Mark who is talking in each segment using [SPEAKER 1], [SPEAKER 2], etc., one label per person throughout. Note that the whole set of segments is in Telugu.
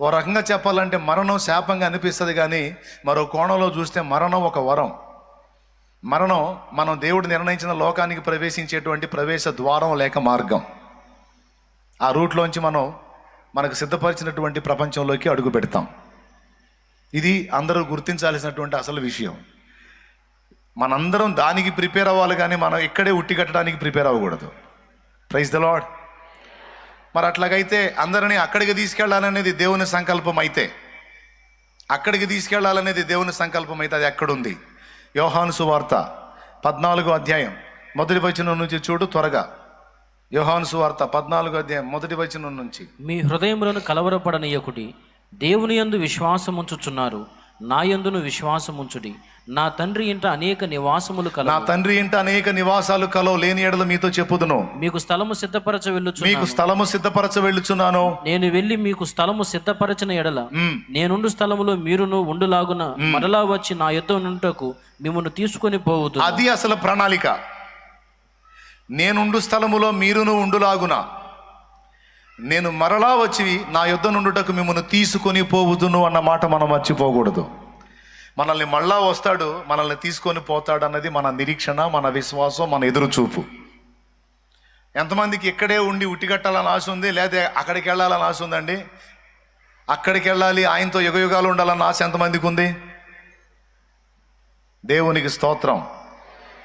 [SPEAKER 1] ఓ రకంగా చెప్పాలంటే మరణం శాపంగా అనిపిస్తుంది, కానీ మరో కోణంలో చూస్తే మరణం ఒక వరం. మరణం మనం దేవుడు నిర్ణయించిన లోకానికి ప్రవేశించేటువంటి ప్రవేశ ద్వారం లేక మార్గం. ఆ రూట్లోంచి మనం మనకు సిద్ధపరిచినటువంటి ప్రపంచంలోకి అడుగు పెడతాం. ఇది అందరూ గుర్తించాల్సినటువంటి అసలు విషయం. మనందరం దానికి ప్రిపేర్ అవ్వాలి, కానీ మనం ఇక్కడే ఉట్టి కట్టడానికి ప్రిపేర్ అవ్వకూడదు. Praise the Lord. మరి అట్లాగైతే అందరినీ అక్కడికి తీసుకెళ్లాలనేది దేవుని సంకల్పం అయితే, అక్కడికి తీసుకెళ్లాలనేది దేవుని సంకల్పం అయితే అది ఎక్కడుంది? యోహాను సువార్త 14వ అధ్యాయం 1వ వచనం నుంచి చూడు త్వరగా. యోహాను సువార్త 14వ అధ్యాయం 1వ వచనం నుంచి.
[SPEAKER 2] మీ హృదయములను కలవరపడనీయకుడి, దేవుని యందు విశ్వాసముంచుచున్నారు, నా యందును విశ్వాసముంచుడి. నా తండ్రి ఇంట అనేక నివాసములు కలవు.
[SPEAKER 1] నా తండ్రి ఇంట అనేక నివాసాలు కలవు, లేని ఎడల మీతో చెప్పుదును.
[SPEAKER 2] మీకు స్థలము సిద్ధపరచ
[SPEAKER 1] వెళ్ళుచున్నాను.
[SPEAKER 2] నేను వెళ్ళి మీకు స్థలము సిద్ధపరచిన ఎడల నేనుండు స్థలములో మీరును ఉండులాగున మరలా వచ్చి నా యొద్ద నుంటకు మిమ్మల్ని తీసుకొని పోవుదు.
[SPEAKER 1] అది అసలు ప్రణాళిక. నేనుండు స్థలములో మీరును ఉండులాగున నేను మరలా వచ్చి నా యొద్ద నుండుటకు మిమ్మల్ని తీసుకొని పోవుదును అన్న మాట మనం మర్చిపోకూడదు. మనల్ని మళ్ళా వస్తాడు, మనల్ని తీసుకొని పోతాడు అన్నది మన నిరీక్షణ, మన విశ్వాసం, మన ఎదురుచూపు. ఎంతమందికి ఇక్కడే ఉండి ఉట్టిగట్టాలని ఆశ ఉంది, లేదా అక్కడికి వెళ్ళాలని ఆశ ఉందండి? అక్కడికి వెళ్ళాలి, ఆయనతో యుగయుగాలు ఉండాలని ఆశ ఎంతమందికి ఉంది? దేవునికి స్తోత్రం.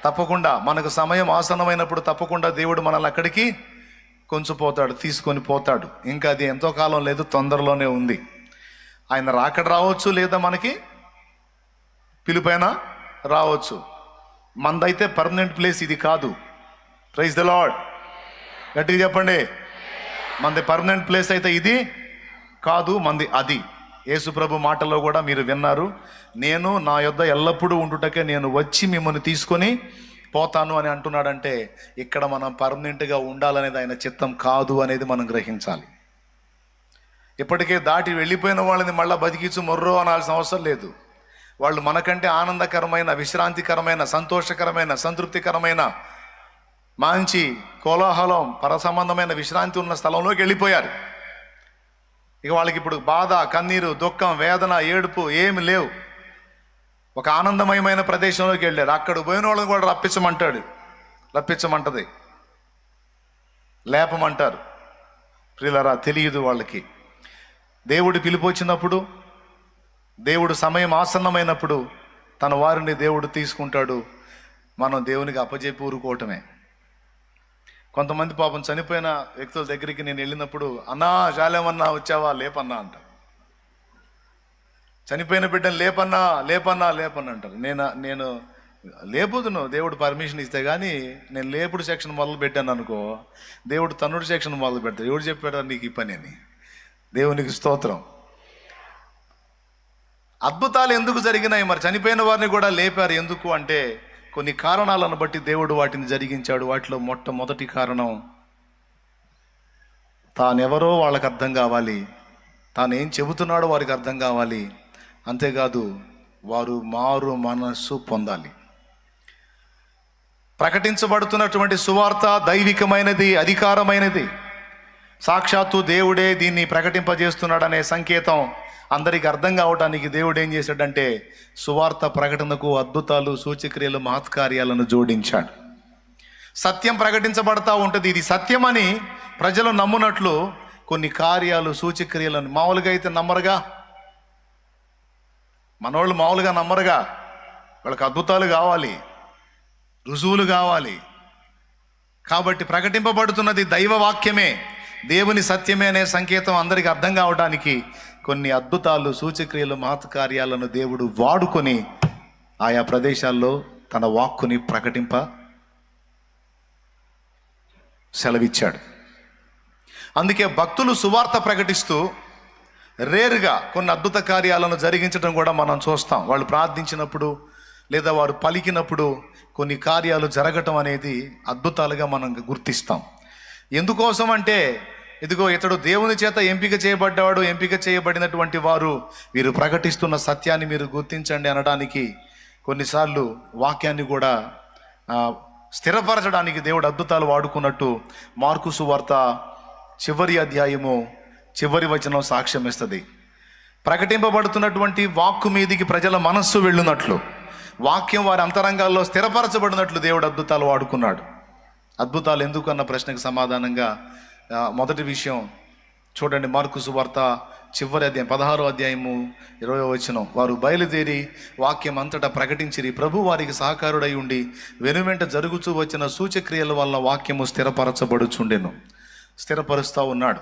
[SPEAKER 1] తప్పకుండా మనకు సమయం ఆసన్నమైనప్పుడు తప్పకుండా దేవుడు మనల్ని అక్కడికి కొంచెం పోతాడు, తీసుకొని పోతాడు. ఇంకా అది ఎంతో కాలం లేదు, తొందరలోనే ఉంది. ఆయన రాకడ రావచ్చు, లేదా మనకి పిలుపైన రావచ్చు. మందైతే పర్మనెంట్ ప్లేస్ ఇది కాదు. Praise the Lord. గట్టిగా చెప్పండి. మంది పర్మనెంట్ ప్లేస్ అయితే ఇది కాదు, మంది అది. యేసు ప్రభు మాటల్లో కూడా మీరు విన్నారు, నేను నా యొద్ద ఎల్లప్పుడూ ఉండుటకే నేను వచ్చి మిమ్మల్ని తీసుకొని పోతాను అని అంటున్నాడంటే ఇక్కడ మనం పర్మనెంట్గా ఉండాలనేది ఆయన చిత్తం కాదు అనేది మనం గ్రహించాలి. ఇప్పటికే దాటి వెళ్ళిపోయిన వాళ్ళని మళ్ళీ బతికించు మొర్రో అనాల్సిన అవసరం లేదు. వాళ్ళు మనకంటే ఆనందకరమైన, విశ్రాంతికరమైన, సంతోషకరమైన, సంతృప్తికరమైన, మంచి కోలాహలం, పరసంబంధమైన విశ్రాంతి ఉన్న స్థలంలోకి వెళ్ళిపోయారు. ఇక వాళ్ళకి ఇప్పుడు బాధ, కన్నీరు, దుఃఖం, వేదన, ఏడుపు ఏమి లేవు. ఒక ఆనందమయమైన ప్రదేశంలోకి వెళ్ళారు. అక్కడ పోయిన వాళ్ళని కూడా రప్పించమంటది, లేపమంటారు. ప్రియులారా, తెలియదు వాళ్ళకి. దేవుడు పిలుపు వచ్చినప్పుడు, దేవుడు సమయం ఆసన్నమైనప్పుడు తన వారిని దేవుడు తీసుకుంటాడు. మనం దేవునికి అప్పజెప్పి ఊరుకోవటమే. కొంతమంది పాపం చనిపోయిన వ్యక్తుల దగ్గరికి నేను వెళ్ళినప్పుడు, అన్నా జాలేమన్నా వచ్చావా, లేపన్నా అంట. చనిపోయిన బిడ్డను లేపన్నా లేపన్నా లేపన్నా అంటారు. నేను లేపుదును దేవుడు పర్మిషన్ ఇస్తే, కానీ నేను లేపుడు సెక్షన్ మొదలు పెట్టాను అనుకో, దేవుడు తన్నుడు సెక్షన్ మొదలు పెడతాడు. ఎవడు చెప్పాడు నీకు ఈ పని అని? దేవునికి స్తోత్రం. అద్భుతాలు ఎందుకు జరిగినాయి? మరి చనిపోయిన వారిని కూడా లేపారు. ఎందుకు అంటే కొన్ని కారణాలను బట్టి దేవుడు వాటిని జరిగించాడు. వాటిలో మొట్టమొదటి కారణం, తానెవరో వాళ్ళకి అర్థం కావాలి, తాను ఏం చెబుతున్నాడో వారికి అర్థం కావాలి. అంతేకాదు, వారు మారు మనస్సు పొందాలి. ప్రకటించబడుతున్నటువంటి సువార్త దైవికమైనది, అధికారమైనది. సాక్షాత్తు దేవుడే దీన్ని ప్రకటింపజేస్తున్నాడనే సంకేతం అందరికి అర్థం కావటానికి దేవుడు ఏం చేశాడంటే సువార్త ప్రకటనకు అద్భుతాలు, సూచక్రియలు, మహత్కార్యాలను జోడించాడు. సత్యం ప్రకటించబడతా ఉంటుంది. ఇది సత్యమని ప్రజలు నమ్మునట్లు కొన్ని కార్యాలు, సూచక్రియలను మామూలుగా అయితే నమ్మరుగా. మనోళ్ళు మామూలుగా నమ్మరుగా. వాళ్ళకి అద్భుతాలు కావాలి, రుజువులు కావాలి. కాబట్టి ప్రకటింపబడుతున్నది దైవ వాక్యమే, దేవుని సత్యమే అనే సంకేతం అందరికి అర్థం కావడానికి కొన్ని అద్భుతాలు, సూచక్రియలు, మహత్కార్యాలను దేవుడు వాడుకొని ఆయా ప్రదేశాల్లో తన వాక్కుని ప్రకటింప సెలవిచ్చాడు. అందుకే భక్తులు సువార్త ప్రకటిస్తూ రేరుగా కొన్ని అద్భుత కార్యాలను జరిగించడం కూడా మనం చూస్తాం. వాళ్ళు ప్రార్థించినప్పుడు లేదా వారు పలికినప్పుడు కొన్ని కార్యాలు జరగటం అనేది అద్భుతాలుగా మనం గుర్తిస్తాం. ఎందుకోసం అంటే, ఇదిగో ఇతడు దేవుని చేత ఎంపిక చేయబడ్డాడు, ఎంపిక చేయబడినటువంటి వారు, వీరు ప్రకటిస్తున్న సత్యాన్ని మీరు గుర్తించండి అనడానికి కొన్నిసార్లు వాక్యాన్ని కూడా స్థిరపరచడానికి దేవుడు అద్భుతాలు వాడుకున్నట్టు మార్కు సువార్త చివరి అధ్యాయము చివరి వచనం సాక్ష్యం ఇస్తుంది. ప్రకటింపబడుతున్నటువంటి వాక్కు మీదికి ప్రజల మనస్సు వెళ్ళునట్లు, వాక్యం వారి అంతరంగాల్లో స్థిరపరచబడినట్లు దేవుడు అద్భుతాలు వాడుకున్నాడు. అద్భుతాలు ఎందుకు అన్న ప్రశ్నకు సమాధానంగా మొదటి విషయం చూడండి, మార్కు సువార్త చివరి అధ్యాయం 16వ అధ్యాయము 20వ వచనం. వారు బయలుదేరి వాక్యం అంతటా ప్రకటించిరి. ప్రభు వారికి సహకారుడై ఉండి వెనువెంట జరుగుతూ వచ్చిన సూచక్రియల వల్ల వాక్యము స్థిరపరచబడుచుండెను. స్థిరపరుస్తూ ఉన్నాడు.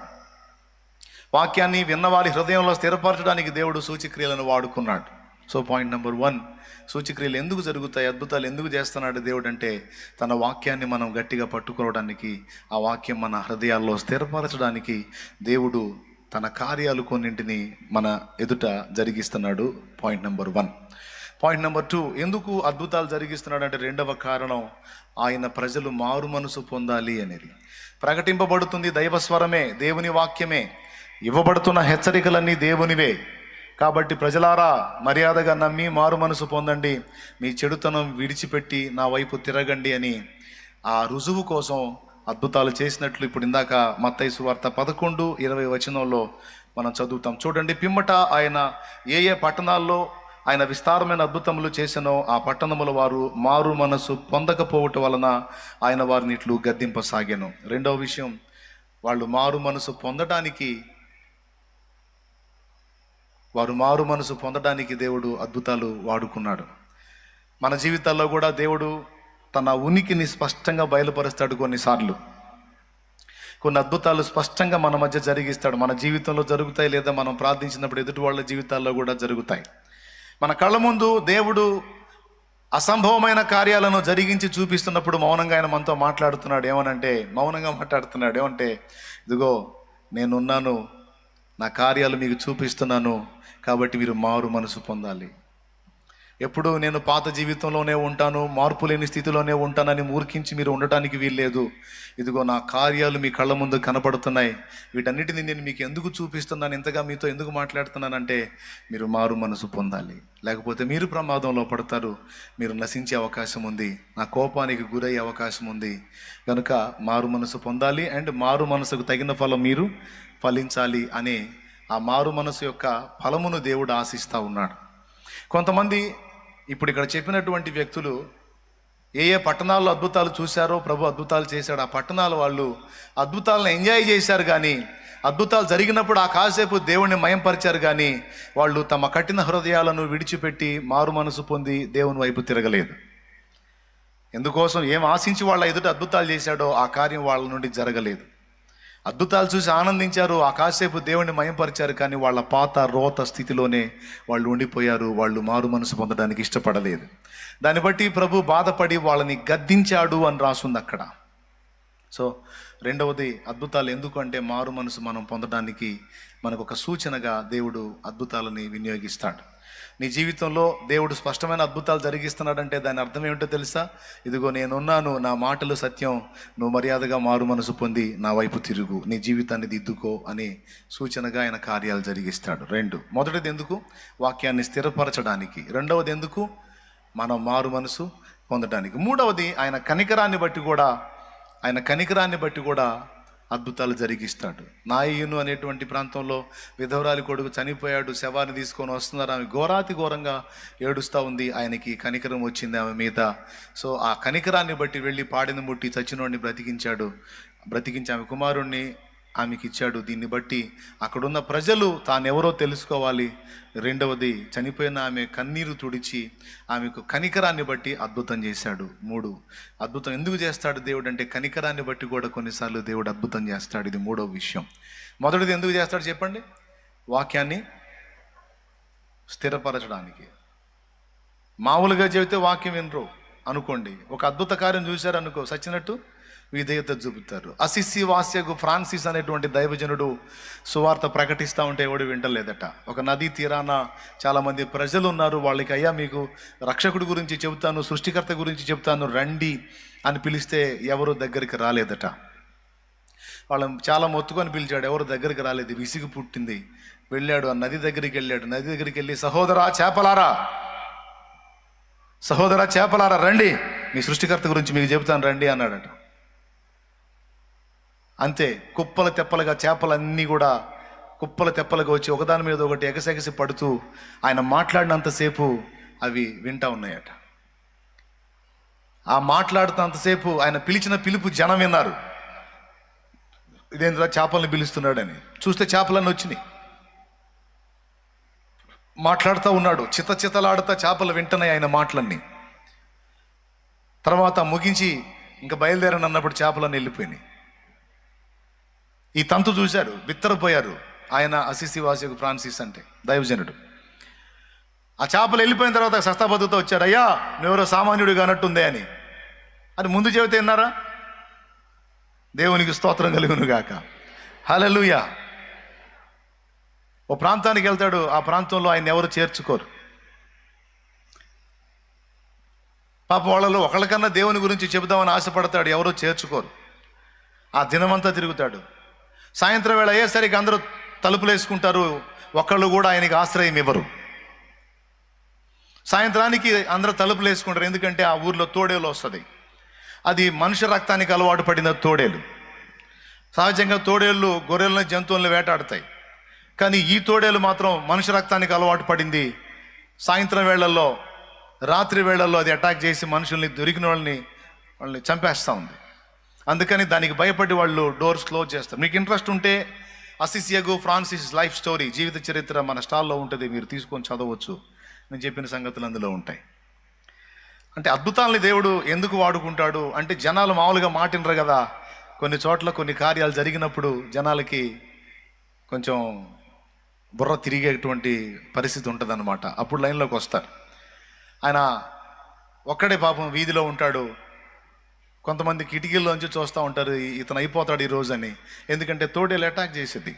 [SPEAKER 1] వాక్యాన్ని విన్నవారి హృదయంలో స్థిరపరచడానికి దేవుడు సూచక్రియలను వాడుకున్నాడు. సో పాయింట్ నెంబర్ 1, సూచక్రియలు ఎందుకు జరుగుతాయి, అద్భుతాలు ఎందుకు చేస్తున్నాడు దేవుడు అంటే తన వాక్యాన్ని మనం గట్టిగా పట్టుకోవడానికి, ఆ వాక్యం మన హృదయాల్లో స్థిరపరచడానికి దేవుడు తన కార్యాలు కొన్నింటిని మన ఎదుట జరిగిస్తున్నాడు. Point number 1. పాయింట్ నెంబర్ 2, ఎందుకు అద్భుతాలు జరిగిస్తున్నాడు అంటే రెండవ కారణం, ఆయన ప్రజలు మారు మనసు పొందాలి అనేది. ప్రకటింపబడుతుంది దైవస్వరమే, దేవుని వాక్యమే, ఇవ్వబడుతున్న హెచ్చరికలన్నీ దేవునివే. కాబట్టి ప్రజలారా మర్యాదగా నమ్మి మారు మనసు పొందండి, మీ చెడుతనం విడిచిపెట్టి నా వైపు తిరగండి అని ఆ రుజువు కోసం అద్భుతాలు చేసినట్లు ఇప్పుడు ఇందాక మత్తయి సువార్త 11:20 వచనంలో మనం చదువుతాం. చూడండి, పిమ్మట ఆయన ఏ ఏ పట్టణాల్లో ఆయన విస్తారమైన అద్భుతములు చేసినో ఆ పట్టణముల వారు మారు మనసు పొందకపోవటం వలన ఆయన వారిని ఇట్లు గద్దింపసాగాను. రెండవ విషయం, వాళ్ళు మారు మనసు పొందడానికి దేవుడు అద్భుతాలు వాడుకున్నాడు. మన జీవితాల్లో కూడా దేవుడు తన ఉనికిని స్పష్టంగా బయలుపరుస్తాడు. కొన్నిసార్లు కొన్ని అద్భుతాలు స్పష్టంగా మన మధ్య జరిగిస్తాడు. మన జీవితంలో జరుగుతాయి, లేదా మనం ప్రార్థించినప్పుడు ఎదుటి వాళ్ళ జీవితాల్లో కూడా జరుగుతాయి. మన కళ్ళ ముందు దేవుడు అసంభవమైన కార్యాలను జరిగించి చూపిస్తున్నప్పుడు మౌనంగా ఆయన మనతో మాట్లాడుతున్నాడు. ఏమంటే ఇదిగో నేనున్నాను, నా కార్యాలు మీకు చూపిస్తున్నాను, కాబట్టి మీరు మారు మనసు పొందాలి. ఎప్పుడు నేను పాత జీవితంలోనే ఉంటాను, మార్పు లేని స్థితిలోనే ఉంటానని మూర్ఖించి మీరు ఉండటానికి వీల్లేదు. ఇదిగో నా కార్యాలు మీ కళ్ళ ముందు కనపడుతున్నాయి, వీటన్నిటిని నేను మీకు ఎందుకు చూపిస్తున్నాను, ఇంతగా మీతో ఎందుకు మాట్లాడుతున్నానంటే మీరు మారు మనసు పొందాలి. లేకపోతే మీరు ప్రమాదంలో పడతారు, మీరు నశించే అవకాశం ఉంది, నా కోపానికి గురయ్యే అవకాశం ఉంది. కనుక మారు మనసు పొందాలి అండ్ మారు మనసుకు తగిన ఫలం మీరు ఫలించాలి అనే ఆ మారు మనసు యొక్క ఫలమును దేవుడు ఆశిస్తూ ఉన్నాడు. కొంతమంది ఇప్పుడు ఇక్కడ చెప్పినటువంటి వ్యక్తులు ఏ ఏ పట్టణాల్లో అద్భుతాలు చూశారో, ప్రభు అద్భుతాలు చేశాడు, ఆ పట్టణాల వాళ్ళు అద్భుతాలను ఎంజాయ్ చేశారు, కానీ అద్భుతాలు జరిగినప్పుడు ఆ కాసేపు దేవుణ్ణి మయంపరిచారు, కానీ వాళ్ళు తమ కఠిన హృదయాలను విడిచిపెట్టి మారు మనసు పొంది దేవుని వైపు తిరగలేదు. ఎందుకోసం ఏం ఆశించి వాళ్ళ ఎదుట అద్భుతాలు చేశాడో ఆ కార్యం వాళ్ళ నుండి జరగలేదు. అద్భుతాలు చూసి ఆనందించారు, ఆ కాసేపు దేవుణ్ణి మయంపరిచారు, కానీ వాళ్ళ పాత రోత స్థితిలోనే వాళ్ళు ఉండిపోయారు. వాళ్ళు మారు మనసు పొందడానికి ఇష్టపడలేదు. దాన్ని బట్టి ప్రభు బాధపడి వాళ్ళని గద్దించాడు అని రాసుంది అక్కడ. సో రెండవది, అద్భుతాలు ఎందుకు అంటే మారు మనసు మనం పొందడానికి మనకు ఒక సూచనగా దేవుడు అద్భుతాలని వినియోగిస్తాడు. నీ జీవితంలో దేవుడు స్పష్టమైన అద్భుతాలు జరిగిస్తున్నాడంటే దాని అర్థం ఏమిటో తెలుసా? ఇదిగో నేనున్నాను, నా మాటలు సత్యం, నువ్వు మర్యాదగా మారు మనసు పొంది నా వైపు తిరుగు, నీ జీవితాన్ని దిద్దుకో అనే సూచనగా ఆయన కార్యాలు జరిగిస్తాడు. మొదటిది ఎందుకు? వాక్యాన్ని స్థిరపరచడానికి. రెండవది ఎందుకు? మనం మారు మనసు పొందడానికి. మూడవది, ఆయన కనికరాన్ని బట్టి కూడా అద్భుతాలు జరిగిస్తాడు. నాయను అనేటువంటి ప్రాంతంలో విధవరాలి కొడుకు చనిపోయాడు, శవాన్ని తీసుకొని వస్తున్నారు, ఆమె ఘోరాతి ఘోరంగా ఏడుస్తూ ఉంది. ఆయనకి కనికరం వచ్చింది ఆమె మీద. సో ఆ కనికరాన్ని బట్టి వెళ్ళి పాడిని ముట్టి చచ్చినోడిని బ్రతికించి ఆమె కుమారుణ్ణి ఆమెకి ఇచ్చాడు. దీన్ని బట్టి అక్కడున్న ప్రజలు తానెవరో తెలుసుకోవాలి. రెండవది, చనిపోయిన ఆమె కన్నీరు తుడిచి ఆమెకు కనికరాన్ని బట్టి అద్భుతం చేశాడు. అద్భుతం ఎందుకు చేస్తాడు దేవుడు అంటే కనికరాన్ని బట్టి కూడా కొన్నిసార్లు దేవుడు అద్భుతం చేస్తాడు. ఇది మూడవ విషయం. మొదటిది ఎందుకు చేస్తాడు చెప్పండి? వాక్యాన్ని స్థిరపరచడానికి. మామూలుగా చెబితే వాక్యం వినరు అనుకోండి, ఒక అద్భుత కార్యం చూశారనుకో, సచ్చినట్టు విధేయత చూపుతారు. అసిస్సి వాస్యకు ఫ్రాన్సిస్ అనేటువంటి దైవజనుడు సువార్త ప్రకటిస్తూ ఉంటే ఎవడు వింటలేదట. ఒక నదీ తీరాన చాలామంది ప్రజలు ఉన్నారు, వాళ్ళకి అయ్యా మీకు రక్షకుడి గురించి చెబుతాను, సృష్టికర్త గురించి చెబుతాను రండి అని పిలిస్తే ఎవరు దగ్గరికి రాలేదట. వాళ్ళని చాలా మొత్తుకొని పిలిచాడు, ఎవరు దగ్గరికి రాలేదు. విసిగి పుట్టింది. వెళ్ళాడు, ఆ నది దగ్గరికి వెళ్ళి సహోదరా చేపలారా రండి, మీ సృష్టికర్త గురించి మీకు చెబుతాను రండి అన్నాడట. అంతే, కుప్పలు తెప్పలుగా చేపలన్నీ కూడా కుప్పల తెప్పలుగా వచ్చి ఒకదాని మీద ఒకటి ఎగసెగసి పడుతూ ఆయన మాట్లాడినంతసేపు అవి వింటా ఉన్నాయట. ఆ మాట్లాడుతున్నంతసేపు ఆయన పిలిచిన పిలుపు జనం విన్నారు. ఇదేంద్రా చేపలను పిలుస్తున్నాడని. చూస్తే చేపలన్నీ వచ్చినాయి. మాట్లాడుతూ ఉన్నాడు, చితలాడుతా చేపలు వింటున్నాయి ఆయన మాటలన్నీ. తర్వాత ముగించి ఇంకా బయలుదేరని అన్నప్పుడు చేపలన్నీ వెళ్ళిపోయినాయి. ఈ తంతు చూశారు, బిత్తరపోయారు. ఆయన అసిసి వాసికు ఫ్రాన్సిస్ అంటే దైవజనుడు. ఆ చేపలు వెళ్ళిపోయిన తర్వాత సస్తాబద్దుతో వచ్చారు, అయ్యా నువ్వెవరో సామాన్యుడు కానట్టుందే అని. అది ముందు చెబితే విన్నారా? దేవునికి స్తోత్రం కలుగును గాక. హల్లెలూయా. ఓ ప్రాంతానికి వెళ్తాడు, ఆ ప్రాంతంలో ఆయన ఎవరు చేర్చుకోరు. పాప వాళ్ళలో ఒకళ్ళకన్నా దేవుని గురించి చెబుదామని ఆశపడతాడు, ఎవరో చేర్చుకోరు. ఆ దినమంతా తిరుగుతాడు. సాయంత్రం వేళ అయ్యేసరికి అందరూ తలుపులు వేసుకుంటారు, ఒకళ్ళు కూడా ఆయనకి ఆశ్రయం ఇవ్వరు. సాయంత్రానికి అందరూ తలుపులు వేసుకుంటారు, ఎందుకంటే ఆ ఊర్లో తోడేలు వస్తుంది. అది మనుష్య రక్తానికి అలవాటు పడిన తోడేలు. సహజంగా తోడేళ్ళు గొర్రెలను జంతువులను వేటాడతాయి, కానీ ఈ తోడేలు మాత్రం మనుష్య రక్తానికి అలవాటు పడింది. సాయంత్రం వేళల్లో, రాత్రి వేళల్లో అది అటాక్ చేసి మనుషుల్ని, దొరికిన వాళ్ళని చంపేస్తూ ఉంది. అందుకని దానికి భయపడి వాళ్ళు డోర్స్ క్లోజ్ చేస్తారు. మీకు ఇంట్రెస్ట్ ఉంటే అసిసియాగు ఫ్రాన్సిస్ లైఫ్ స్టోరీ, జీవిత చరిత్ర మన స్టాల్లో ఉంటుంది, మీరు తీసుకొని చదవచ్చు. నేను చెప్పిన సంగతులు అందులో ఉంటాయి. అంటే అద్భుతాలని దేవుడు ఎందుకు వాడుకుంటాడు అంటే, జనాలు మామూలుగా మాటినరు కదా. కొన్ని చోట్ల కొన్ని కార్యాలు జరిగినప్పుడు జనాలకి కొంచెం బుర్ర తిరిగేటువంటి పరిస్థితి ఉంటుంది అన్నమాట. అప్పుడు లైన్లోకి వస్తారు. ఆయన ఒక్కడే పాపం వీధిలో ఉంటాడు. కొంతమంది కిటికీల్లోంచి చూస్తూ ఉంటారు, ఇతను అయిపోతాడు ఈరోజు అని. ఎందుకంటే తోడేలు అటాక్ చేసేది.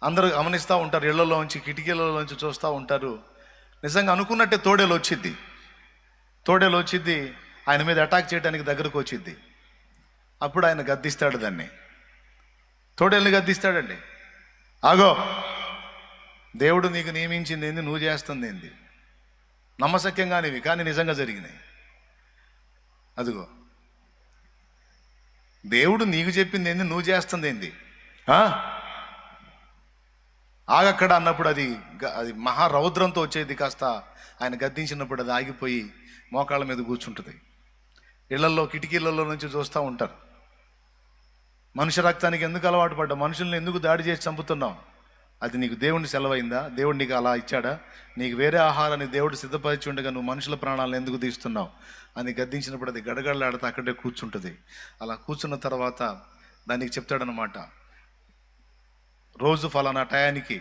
[SPEAKER 1] అందరూ గమనిస్తూ ఉంటారు, ఇళ్లలోంచి కిటికీలలోంచి చూస్తూ ఉంటారు. నిజంగా అనుకున్నట్టే తోడేలు వచ్చిద్ది, ఆయన మీద అటాక్ చేయడానికి దగ్గరకు వచ్చిద్ది. అప్పుడు ఆయన గద్దిస్తాడు దాన్ని, తోడేల్ని గద్దిస్తాడండి. ఆగో, దేవుడు నీకు నియమించింది ఏంది, నువ్వు చేస్తుంది ఏంది, నమ్మశక్యంగానివి కానీ నిజంగా జరిగినాయి. అదిగో, దేవుడు నీకు చెప్పింది ఏంది, నువ్వు చేస్తుంది ఏంది, ఆగక్కడ అన్నప్పుడు అది మహారౌద్రంతో వచ్చేది. కాస్త ఆయన గద్దించినప్పుడు అది ఆగిపోయి మోకాళ్ళ మీద కూర్చుంటుంది. ఇళ్లలో కిటికీలలో నుంచి చూస్తూ ఉంటారు. మనుష్య రక్తానికి ఎందుకు అలవాటు పడ్డా, మనుషుల్ని ఎందుకు దాడి చేసి చంపుతున్నావు, అది నీకు దేవుడిని సెలవైందా, దేవుడు నీకు అలా ఇచ్చాడా, నీకు వేరే ఆహారాన్ని దేవుడు సిద్ధపరిచి ఉండగా నువ్వు మనుషుల ప్రాణాలను ఎందుకు తీస్తున్నావు అని గద్దించినప్పుడు అది గడగడలాడితే అక్కడే కూర్చుంటుంది. అలా కూర్చున్న తర్వాత దానికి చెప్తాడనమాట, రోజు ఫలానా టయానికి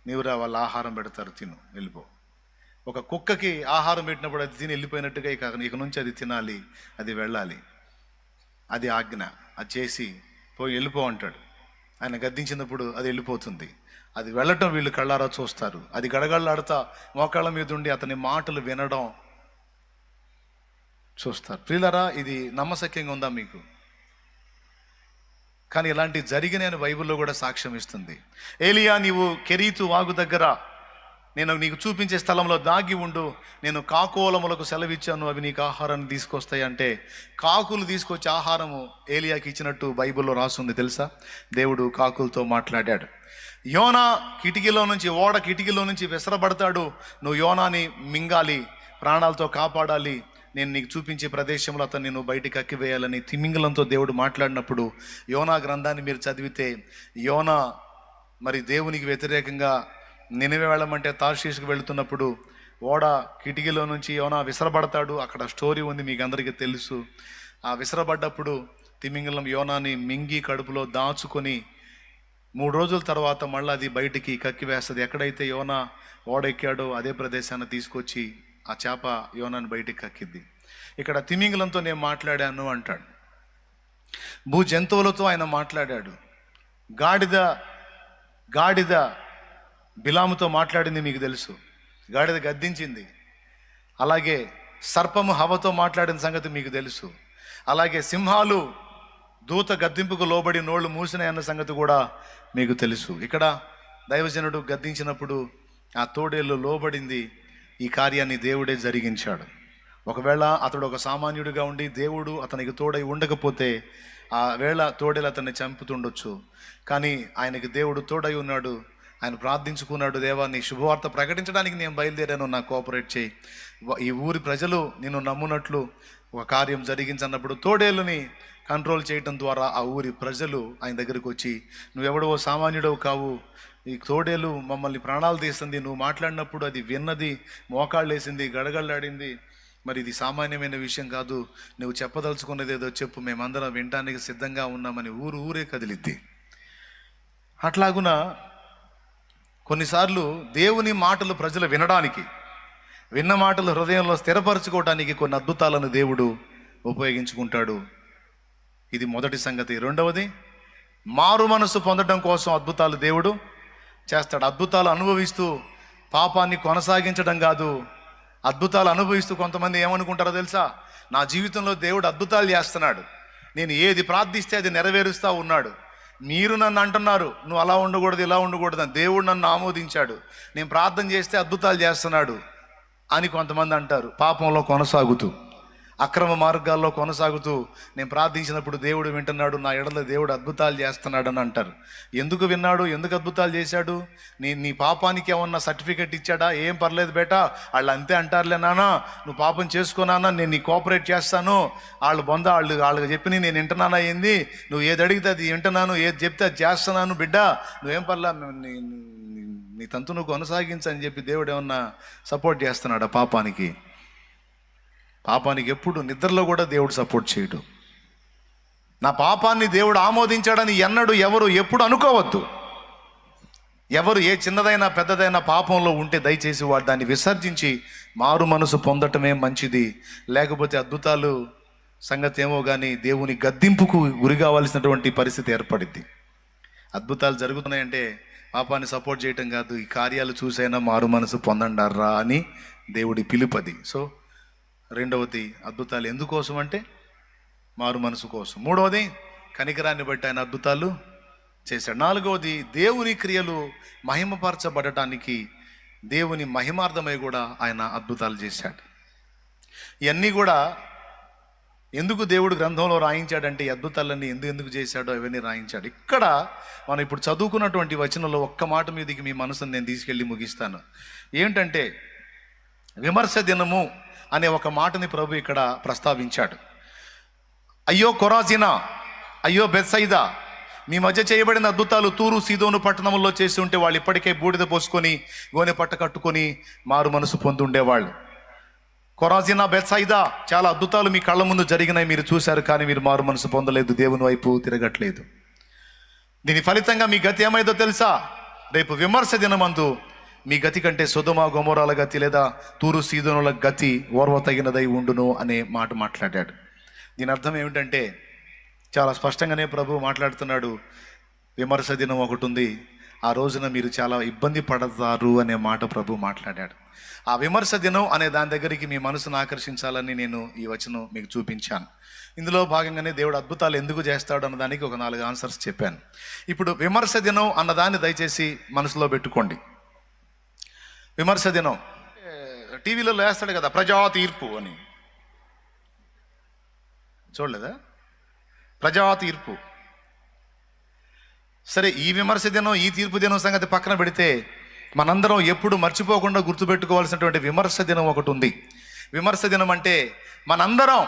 [SPEAKER 1] నీవురా వాళ్ళ ఆహారం పెడతారు, తిను, వెళ్ళిపో. ఒక కుక్కకి ఆహారం పెట్టినప్పుడు అది తిని వెళ్ళిపోయినట్టుగా ఇక నుంచి అది తినాలి, అది వెళ్ళాలి, అది ఆజ్ఞ. అది చేసి పోయి వెళ్ళిపో అంటాడు. ఆయన గద్దించినప్పుడు అది వెళ్ళిపోతుంది. అది వెళ్ళటం వీళ్ళు కళ్ళారా చూస్తారు. అది గడగడలాడుతా మోకాళ్ళ మీద ఉండి అతని మాటలు వినడం చూస్తారు. ప్రియులారా, ఇది నమ్మశక్యంగా ఉందా మీకు? కానీ ఇలాంటి జరిగిన బైబిల్లో కూడా సాక్ష్యం ఇస్తుంది. ఏలియా, నీవు కెరీతు వాగు దగ్గర నేను నీకు చూపించే స్థలంలో దాగి ఉండు, నేను కాకోలములకు సెలవిచ్చాను, అవి నీకు ఆహారాన్ని తీసుకొస్తాయి అంటే, కాకులు తీసుకొచ్చి ఆహారము ఏలియాకి ఇచ్చినట్టు బైబిల్లో రాస్తుంది తెలుసా? దేవుడు కాకులతో మాట్లాడాడు. యోనా ఓడ కిటికీలో నుంచి విసరబడతాడు, నువ్వు యోనాని మింగాలి, ప్రాణాలతో కాపాడాలి, నేను నీకు చూపించే ప్రదేశంలో అతన్ని నువ్వు బయటికి అక్కివేయాలని తిమింగలంతో దేవుడు మాట్లాడినప్పుడు, యోనా గ్రంథాన్ని మీరు చదివితే, యోనా మరి దేవునికి వ్యతిరేకంగా నినివే వెళ్ళమంటే తార్షీషుకు వెళుతున్నప్పుడు ఓడ కిటికీలో నుంచి యోనా విసరబడతాడు. అక్కడ స్టోరీ ఉంది, మీకు అందరికీ తెలుసు. ఆ విసరబడ్డప్పుడు తిమింగలం యోనాని మింగి కడుపులో దాచుకొని 3 రోజుల తర్వాత మళ్ళీ అది బయటికి కక్కివేస్తుంది. ఎక్కడైతే యోనా ఓడ ఎక్కాడో అదే ప్రదేశాన్ని తీసుకొచ్చి ఆ చేప యోనాని బయటికి కక్కిద్ది. ఇక్కడ తిమింగలంతో నేను మాట్లాడాను అంటాడు. భూ జంతువులతో ఆయన మాట్లాడాడు. గాడిద బిలాముతో మాట్లాడింది మీకు తెలుసు, గాడిద గద్దించింది. అలాగే సర్పము హవతో మాట్లాడిన సంగతి మీకు తెలుసు. అలాగే సింహాలు దూత గద్దింపుకు లోబడి నోళ్ళు మూసినాయి అన్న సంగతి కూడా మీకు తెలుసు. ఇక్కడ దైవజనుడు గద్దించినప్పుడు ఆ తోడేళ్ళు లోబడింది. ఈ కార్యాన్ని దేవుడే జరిగించాడు. ఒకవేళ అతడు ఒక సామాన్యుడిగా ఉండి దేవుడు అతనికి తోడై ఉండకపోతే ఆ వేళ తోడేలు అతన్ని చంపుతుండొచ్చు. కానీ ఆయనకి దేవుడు తోడై ఉన్నాడు. ఆయన ప్రార్థించుకున్నాడు, దేవా నీ శుభవార్త ప్రకటించడానికి నేను బయలుదేరాను, నాకు కోఆపరేట్ చేయి, ఈ ఊరి ప్రజలు నిన్ను నమ్మునట్లు ఒక కార్యం జరిగించన్నప్పుడు తోడేలుని కంట్రోల్ చేయటం ద్వారా ఆ ఊరి ప్రజలు ఆయన దగ్గరికి వచ్చి, నువ్వెవడవో సామాన్యుడవు కావు, ఈ తోడేలు మమ్మల్ని ప్రాణాలు తీస్తుంది, నువ్వు మాట్లాడినప్పుడు అది విన్నది, మోకాళ్ళు వేసింది, గడగడలాడింది, మరి ఇది సామాన్యమైన విషయం కాదు, నువ్వు చెప్పదలుచుకున్నది ఏదో చెప్పు, మేమందరం వినటానికి సిద్ధంగా ఉన్నామని ఊరే కదిలిద్ది. అట్లాగున కొన్నిసార్లు దేవుని మాటలు ప్రజలు వినడానికి, విన్న మాటలు హృదయంలో స్థిరపరచుకోవడానికి కొన్ని అద్భుతాలను దేవుడు ఉపయోగించుకుంటాడు. ఇది మొదటి సంగతి. రెండవది, మారు మనసు పొందడం కోసం అద్భుతాలు దేవుడు చేస్తాడు. అద్భుతాలు అనుభవిస్తూ పాపాన్ని కొనసాగించడం కాదు. అద్భుతాలు అనుభవిస్తూ కొంతమంది ఏమనుకుంటారో తెలుసా, నా జీవితంలో దేవుడు అద్భుతాలు చేస్తున్నాడు, నేను ఏది ప్రార్థిస్తే అది నెరవేరుస్తూ ఉన్నాడు, మీరు నన్ను అంటున్నారు నువ్వు అలా ఉండకూడదు ఇలా ఉండకూడదు అని, దేవుడు నన్ను ఆమోదించాడు, నేను ప్రార్థన చేస్తే అద్భుతాలు చేస్తున్నాడు అని కొంతమంది అంటారు. పాపంలో కొనసాగుతూ, అక్రమ మార్గాల్లో కొనసాగుతూ, నేను ప్రార్థించినప్పుడు దేవుడు వింటున్నాడు, నా ఎడల దేవుడు అద్భుతాలు చేస్తున్నాడు అని అంటారు. ఎందుకు విన్నాడు, ఎందుకు అద్భుతాలు చేశాడు? నీ పాపానికి ఏమన్నా సర్టిఫికెట్ ఇచ్చాడా? ఏం పర్లేదు బేటా, వాళ్ళు అంతే అంటారులే నాన్న, నువ్వు పాపం చేసుకున్నానా, నేను నీ కోఆపరేట్ చేస్తాను, వాళ్ళకి చెప్పి నేను వింటున్నానా ఏంది, నువ్వు ఏది అడిగితే అది వింటున్నాను, ఏది చెప్తే అది చేస్తున్నాను బిడ్డ, నువ్వేం పర్లే, నీ తంతు నువ్వు కొనసాగించని చెప్పి దేవుడు ఏమన్నా సపోర్ట్ చేస్తున్నాడా పాపానికి? పాపానికి ఎప్పుడు నిద్రలో కూడా దేవుడు సపోర్ట్ చేయడు. నా పాపాన్ని దేవుడు ఆమోదించాడని ఎవరు ఎప్పుడు అనుకోవద్దు. ఎవరు ఏ చిన్నదైనా పెద్దదైనా పాపంలో ఉంటే దయచేసి వాడు దాన్ని విసర్జించి మారు మనసు పొందటమే మంచిది. లేకపోతే అద్భుతాలు సంగతి ఏమో కానీ దేవుని గద్దింపుకు గురి కావాల్సినటువంటి పరిస్థితి ఏర్పడింది. అద్భుతాలు జరుగుతున్నాయంటే పాపాన్ని సపోర్ట్ చేయటం కాదు, ఈ కార్యాలు చూసైనా మారు మనసు పొందండారా అని దేవుడి పిలుపది. సో రెండవది, అద్భుతాలు ఎందుకోసం అంటే మారు మనసు కోసం. మూడవది, కనికరాన్ని బట్టి ఆయన అద్భుతాలు చేశాడు. నాలుగవది, దేవుని క్రియలు మహిమపరచబడటానికి దేవుని మహిమార్థమై కూడా ఆయన అద్భుతాలు చేశాడు. ఇవన్నీ కూడా ఎందుకు దేవుడు గ్రంథంలో రాయించాడంటే, ఈ అద్భుతాలన్నీ ఎందుకు చేశాడో అవన్నీ రాయించాడు. ఇక్కడ మనం ఇప్పుడు చదువుకున్నటువంటి వచనంలో ఒక్క మాట మీదకి మీ మనసును నేను తీసుకెళ్ళి ముగిస్తాను. ఏంటంటే, విమర్శ దినము అనే ఒక మాటని ప్రభు ఇక్కడ ప్రస్తావించాడు. అయ్యో కొరాజినా, అయ్యో బెత్సైదా, మీ మధ్య చేయబడిన అద్భుతాలు తూరు సీదోను పట్టణంలో చేసి ఉంటే వాళ్ళు ఇప్పటికే బూడిద పోసుకొని గోనె పట్ట కట్టుకొని మారు మనసు పొందుండేవాళ్ళు. కొరాజినా, బెత్సైదా, చాలా అద్భుతాలు మీ కళ్ళ ముందు జరిగినాయి, మీరు చూశారు, కానీ మీరు మారు మనసు పొందలేదు, దేవుని వైపు తిరగట్లేదు. దీని ఫలితంగా మీ గతి ఏమైందో తెలుసా? రేపు విమర్శ దినమందు మీ గతి కంటే సొదొమ గొమొర్రాల గతి లేదా తూరు సీదోనుల గతి ఓర్వతగినదై ఉండును అనే మాట మాట్లాడాడు. దీని అర్థం ఏమిటంటే, చాలా స్పష్టంగానే ప్రభు మాట్లాడుతున్నాడు. విమర్శ దినం ఒకటి ఉంది, ఆ రోజున మీరు చాలా ఇబ్బంది పడతారు అనే మాట ప్రభు మాట్లాడాడు. ఆ విమర్శ దినం అనే దాని దగ్గరికి మీ మనసును ఆకర్షించాలని నేను ఈ వచనం మీకు చూపించాను. ఇందులో భాగంగానే దేవుడు అద్భుతాలు ఎందుకు చేస్తాడు అన్నదానికి ఒక 4 ఆన్సర్స్ చెప్పాను. ఇప్పుడు విమర్శ దినం అన్నదాన్ని దయచేసి మనసులో పెట్టుకోండి. విమర్శ దినం టీవీలో వేస్తాడు కదా, ప్రజా తీర్పు అని, చూడలేదా? ప్రజా తీర్పు. సరే, ఈ విమర్శ దినం, ఈ తీర్పు దినం సంగతి పక్కన పెడితే, మనందరం ఎప్పుడు మర్చిపోకుండా గుర్తుపెట్టుకోవాల్సినటువంటి విమర్శ దినం ఒకటి ఉంది. విమర్శ దినం అంటే మనందరం,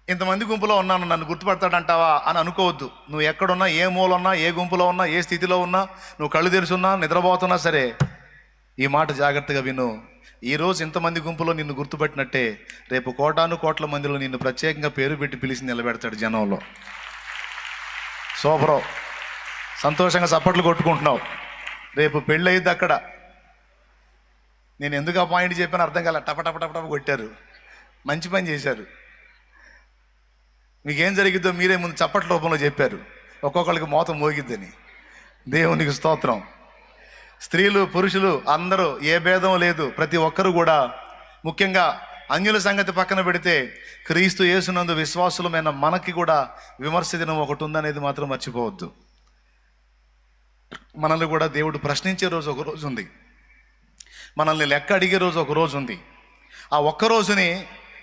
[SPEAKER 1] ఇంతమంది గుంపులో ఉన్నాను నన్ను గుర్తుపడతాడంటావా అని అనుకోవద్దు. నువ్వు ఎక్కడున్నా, ఏ మూలన్నా, ఏ గుంపులో ఉన్నా, ఏ స్థితిలో ఉన్నా, నువ్వు కళ్ళు తెరుచున్నా, నిద్రపోతున్నా సరే, ఈ మాట జాగ్రత్తగా విను. ఈరోజు ఇంతమంది గుంపులో నిన్ను గుర్తుపెట్టినట్టే రేపు కోట్ల మందిలో నిన్ను ప్రత్యేకంగా పేరు పెట్టి పిలిచి నిలబెడతాడు జనంలో. సూపరో, సంతోషంగా చప్పట్లు కొట్టుకుంటున్నావు. రేపు పెళ్ళి అయ్యిద్ది అక్కడ. నేను ఎందుకు ఆ పాయింట్ చెప్పాను అర్థం కాల, టప కొట్టారు, మంచి పని చేశారు. మీకేం జరిగిద్దో మీరే ముందు చప్పట్ల రూపంలో చెప్పారు. ఒక్కొక్కరికి మోతం మోగిద్దని. దేవునికి స్తోత్రం. స్త్రీలు పురుషులు అందరూ, ఏ భేదం లేదు, ప్రతి ఒక్కరు కూడా, ముఖ్యంగా అన్యుల సంగతి పక్కన పెడితే క్రీస్తు యేసునందు విశ్వాసులమైన మనకి కూడా విమర్శ దినం ఒకటి ఉందనేది మాత్రం మర్చిపోవద్దు. మనల్ని కూడా దేవుడు ప్రశ్నించే రోజు ఒక రోజు ఉంది, మనల్ని లెక్క అడిగే రోజు ఒక రోజు ఉంది. ఆ ఒక్క రోజుని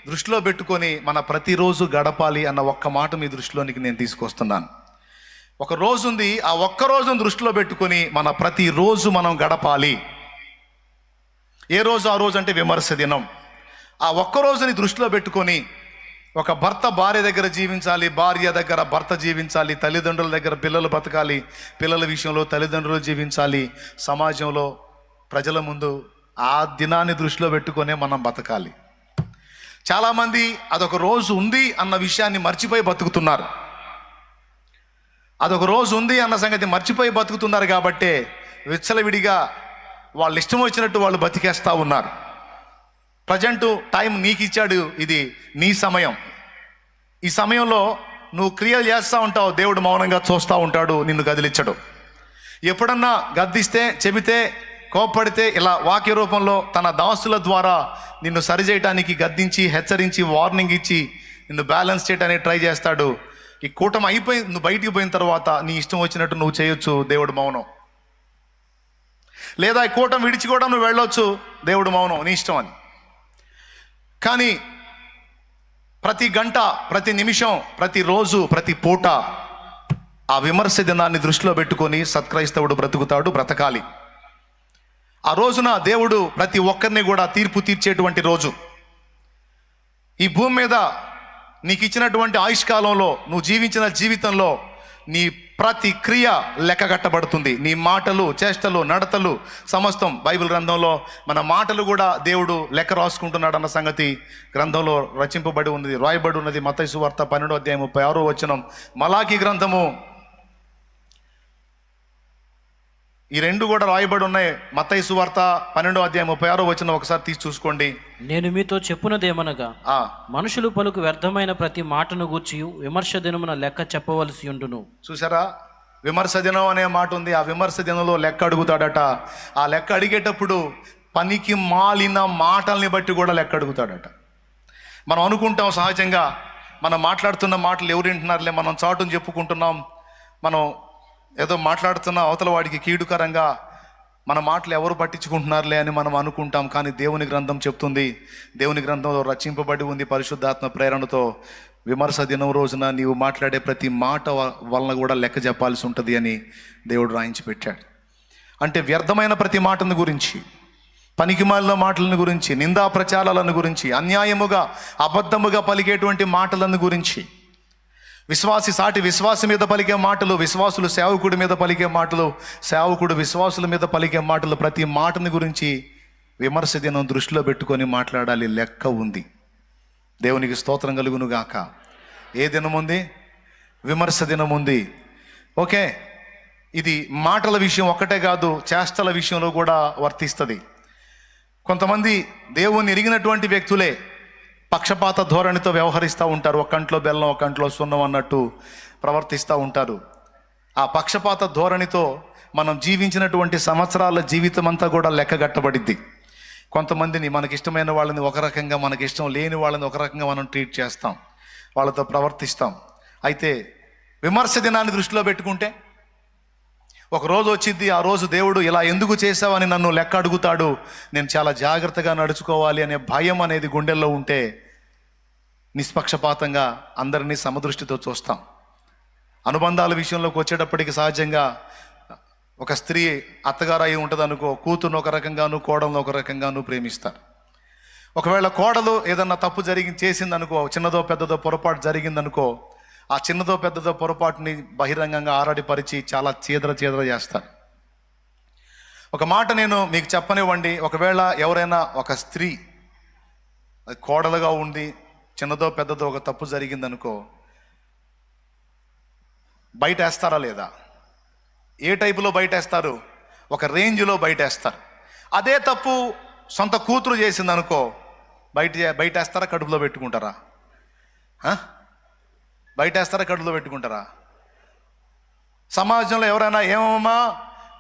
[SPEAKER 1] దృష్టిలో పెట్టుకొని మన ప్రతిరోజు గడపాలి అన్న ఒక్క మాట మీ దృష్టిలోనికి నేను తీసుకొస్తున్నాను. ఒక రోజు ఉంది, ఆ ఒక్క రోజును దృష్టిలో పెట్టుకొని మన ప్రతిరోజు మనం గడపాలి. ఏ రోజు ఆ రోజు అంటే విమర్శ దినం. ఆ ఒక్క రోజుని దృష్టిలో పెట్టుకొని ఒక భర్త భార్య దగ్గర జీవించాలి, భార్య దగ్గర భర్త జీవించాలి, తల్లిదండ్రుల దగ్గర పిల్లలు బతకాలి, పిల్లల విషయంలో తల్లిదండ్రులు జీవించాలి, సమాజంలో ప్రజల ముందు ఆ దినాన్ని దృష్టిలో పెట్టుకొనే మనం బతకాలి. చాలామంది అదొక రోజు ఉంది అన్న విషయాన్ని మర్చిపోయి బతుకుతున్నారు. అదొక రోజు ఉంది అన్న సంగతి మర్చిపోయి బతుకుతున్నారు కాబట్టే విచ్చలవిడిగా వాళ్ళు ఇష్టం వచ్చినట్టు వాళ్ళు బతికేస్తూ ఉన్నారు. ప్రజెంట్ టైం నీకు ఇచ్చాడు, ఇది నీ సమయం. ఈ సమయంలో నువ్వు క్రియలు చేస్తూ ఉంటావు, దేవుడు మౌనంగా చూస్తూ ఉంటాడు, నిన్ను గదిలిచ్చడు. ఎప్పుడన్నా గద్దిస్తే, చెబితే, కోప్పడితే ఇలా వాక్య రూపంలో తన దాసుల ద్వారా నిన్ను సరిచేయటానికి గద్దించి, హెచ్చరించి, వార్నింగ్ ఇచ్చి నిన్ను బ్యాలెన్స్ చేయడానికి ట్రై చేస్తాడు. ఈ కూటమి అయిపోయి నువ్వు బయటికి పోయిన తర్వాత నీ ఇష్టం వచ్చినట్టు నువ్వు చేయొచ్చు, దేవుడు మౌనం. లేదా ఈ కూటమి విడిచి కూడా నువ్వు వెళ్ళొచ్చు, దేవుడు మౌనం, నీ ఇష్టం అని. కానీ ప్రతి గంట, ప్రతి నిమిషం, ప్రతిరోజు, ప్రతి పూట ఆ విమర్శ దినాన్ని దృష్టిలో పెట్టుకొని సత్క్రైస్తవుడు బ్రతకాలి. ఆ రోజున దేవుడు ప్రతి ఒక్కరిని కూడా తీర్పు తీర్చేటువంటి రోజు. ఈ భూమి మీద నీకు ఇచ్చినటువంటి ఆయుష్కాలంలో నువ్వు జీవించిన జీవితంలో నీ ప్రతి క్రియ లెక్కగట్టబడుతుంది. నీ మాటలు, చేష్టలు, నడతలు సమస్తం బైబిల్ గ్రంథంలో మన మాటలు కూడా దేవుడు లెక్క రాసుకుంటున్నాడు అన్న సంగతి గ్రంథంలో రచింపబడి ఉన్నది, రాయబడి ఉన్నది. మత్తయి సువార్త 12:36 మలాకీ గ్రంథము, ఈ రెండు కూడా రాయబడి ఉన్నాయి. మత్తయి సువార్త 12:36 ఒకసారి తీసి చూసుకోండి.
[SPEAKER 2] నేను మీతో చెప్పున్నదేమనగా, మనుషులు పలుకు వ్యర్థమైన ప్రతి మాటను గూర్చి విమర్శ దినమున లెక్క చెప్పవలసి ఉండును. చూసారా, విమర్శ దినం అనే మాట ఉంది. ఆ విమర్శ దినంలో లెక్క అడుగుతాడట. ఆ లెక్క అడిగేటప్పుడు పనికి మాలిన మాటల్ని బట్టి కూడా లెక్క అడుగుతాడట. మనం అనుకుంటాం సహజంగా, మనం మాట్లాడుతున్న మాటలు ఎవరు వింటున్నారులే, మనం చాటును చెప్పుకుంటున్నాం, మనం ఏదో మాట్లాడుతున్న అవతల వాడికి కీడుకరంగా మన మాటలు ఎవరు పట్టించుకుంటున్నారులే అని మనం అనుకుంటాం. కానీ దేవుని గ్రంథం చెప్తుంది, దేవుని గ్రంథంలో రచింపబడి ఉంది పరిశుద్ధాత్మ ప్రేరణతో, విమర్శ దినం రోజున నీవు మాట్లాడే ప్రతి మాట వలన కూడా లెక్క చెప్పాల్సి ఉంటుంది అని దేవుడు రాయించి పెట్టాడు. అంటే వ్యర్థమైన ప్రతి మాటను గురించి, పనికిమాలిన మాటలను గురించి, నిందా ప్రచారాలను గురించి, అన్యాయముగా అబద్ధముగా పలికేటువంటి మాటలను గురించి, విశ్వాసి సాటి విశ్వాసం మీద పలికే మాటలు, విశ్వాసులు సేవకుడి మీద పలికే మాటలు, సేవకుడు విశ్వాసుల మీద పలికే మాటలు, ప్రతి మాటని గురించి విమర్శ దినం దృష్టిలో పెట్టుకొని మాట్లాడాలి. లెక్క ఉంది. దేవునికి స్తోత్రం కలుగును గాక. ఏ దినం ఉంది? విమర్శ దినం ఉంది. ఓకే, ఇది మాటల విషయం ఒక్కటే కాదు, చేష్టల విషయంలో కూడా వర్తిస్తుంది. కొంతమంది దేవుణ్ణి ఎరిగినటువంటి వ్యక్తులే పక్షపాత ధోరణితో వ్యవహరిస్తూ ఉంటారు. ఒక కంట్లో బెల్లం, ఒక కంట్లో సున్నం అన్నట్టు ప్రవర్తిస్తూ ఉంటారు. ఆ పక్షపాత ధోరణితో మనం జీవించినటువంటి సంవత్సరాల జీవితం అంతా కూడా లెక్కగట్టబడిద్ది. కొంతమందిని మనకిష్టమైన వాళ్ళని ఒక రకంగా, మనకిష్టం లేని వాళ్ళని ఒక రకంగా మనం ట్రీట్ చేస్తాం, వాళ్ళతో ప్రవర్తిస్తాం. అయితే విమర్శ దినాన్ని దృష్టిలో పెట్టుకుంటే ఒక రోజు వచ్చింది, ఆ రోజు దేవుడు ఇలా ఎందుకు చేసావని నన్ను లెక్క అడుగుతాడు, నేను చాలా జాగ్రత్తగా నడుచుకోవాలి అనే భయం అనేది గుండెల్లో ఉంటే నిష్పక్షపాతంగా అందరినీ సమదృష్టితో చూస్తాం. అనుబంధాల విషయంలోకి వచ్చేటప్పటికి సహజంగా ఒక స్త్రీ అత్తగారు అయి ఉంటుంది అనుకో, కూతురును ఒక రకంగాను, కోడలను ఒక రకంగాను ప్రేమిస్తారు. ఒకవేళ కోడలు ఏదన్నా తప్పు చేసిందనుకో, చిన్నదో పెద్దదో పొరపాటు జరిగిందనుకో, ఆ చిన్నదో పెద్దదో పొరపాటుని బహిరంగంగా ఆరాడిపరిచి చాలా చీదర చేస్తారు. ఒక మాట నేను మీకు చెప్పనివ్వండి, ఒకవేళ ఎవరైనా ఒక స్త్రీ కోడలుగా ఉండి చిన్నదో పెద్దదో ఒక తప్పు జరిగిందనుకో, బయట వేస్తారా లేదా? ఏ టైపులో బయటేస్తారు? ఒక రేంజ్లో బయటేస్తారు. అదే తప్పు సొంత కూతురు చేసిందనుకో, బయటేస్తారా, కడుపులో పెట్టుకుంటారా? బయటేస్తారా, కడుపులో పెట్టుకుంటారా? సమాజంలో ఎవరైనా ఏమమ్మా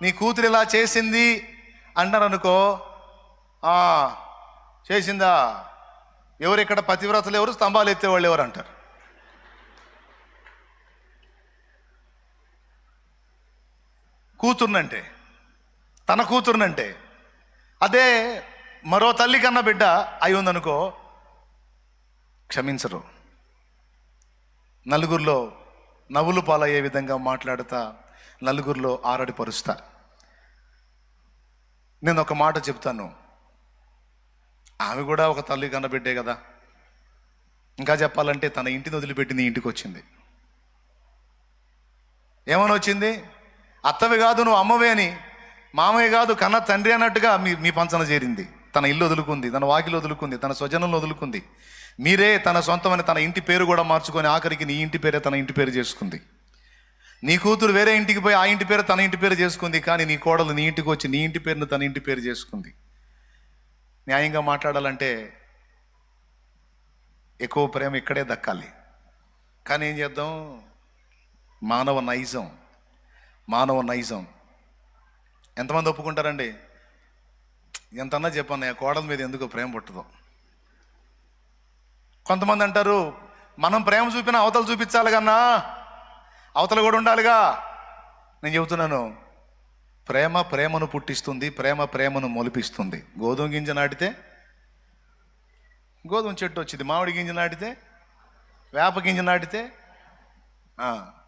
[SPEAKER 2] నీ కూతురు ఇలా చేసింది అంటారనుకో, చేసిందా, ఎవరు ఇక్కడ పతివ్రతలు ఎవరు, స్తంభాలు ఎత్తేవాళ్ళు ఎవరు అంటారు. కూతుర్నంటే, తన కూతుర్నంటే. అదే మరో తల్లి కన్నా బిడ్డ అయి ఉందనుకో,
[SPEAKER 1] క్షమించరు. నలుగురిలో నవ్వులు పాలయ్యే విధంగా మాట్లాడుతా నలుగురిలో ఆరడిపరుస్తారు. నేను ఒక మాట చెప్తాను, ఆమె కూడా ఒక తల్లి కన్నబిడ్డే కదా. ఇంకా చెప్పాలంటే తన ఇంటిని వదిలిపెట్టి నీ ఇంటికి వచ్చింది. ఏమని వచ్చింది? అత్తవి కాదు నువ్వు అమ్మవే అని, మామయ్య కాదు కన్న తండ్రి అన్నట్టుగా మీ పంచన చేరింది. తన ఇల్లు వదులుకుంది, తన వాకిలు వదులుకుంది, తన స్వజనంలో వదులుకుంది. మీరే తన సొంతమని తన ఇంటి పేరు కూడా మార్చుకొని ఆఖరికి నీ ఇంటి పేరే తన ఇంటి పేరు చేసుకుంది. నీ కూతురు వేరే ఇంటికి పోయి ఆ ఇంటి పేరు తన ఇంటి పేరు చేసుకుంది. కానీ నీ కోడలు నీ ఇంటికి వచ్చి నీ ఇంటి పేరును తన ఇంటి పేరు చేసుకుంది. న్యాయంగా మాట్లాడాలంటే ఎక్కువ ప్రేమ ఇక్కడే దక్కాలి. కానీ ఏం చేద్దాం? మానవ నైజం. ఎంతమంది ఒప్పుకుంటారండి? ఎంతన్నా చెప్పాను, కోడల మీద ఎందుకో ప్రేమ పుట్టదు. కొంతమంది అంటారు, మనం ప్రేమ చూపినా అవతల చూపించాలి కన్నా, అవతల కూడా ఉండాలిగా. నేను చెబుతున్నాను, ప్రేమను పుట్టిస్తుంది, ప్రేమను మొలిపిస్తుంది. గోధుమ గింజ నాటితే గోధుమ చెట్టు వచ్చింది, మామిడి గింజ నాటితే వేప గింజ నాటితే.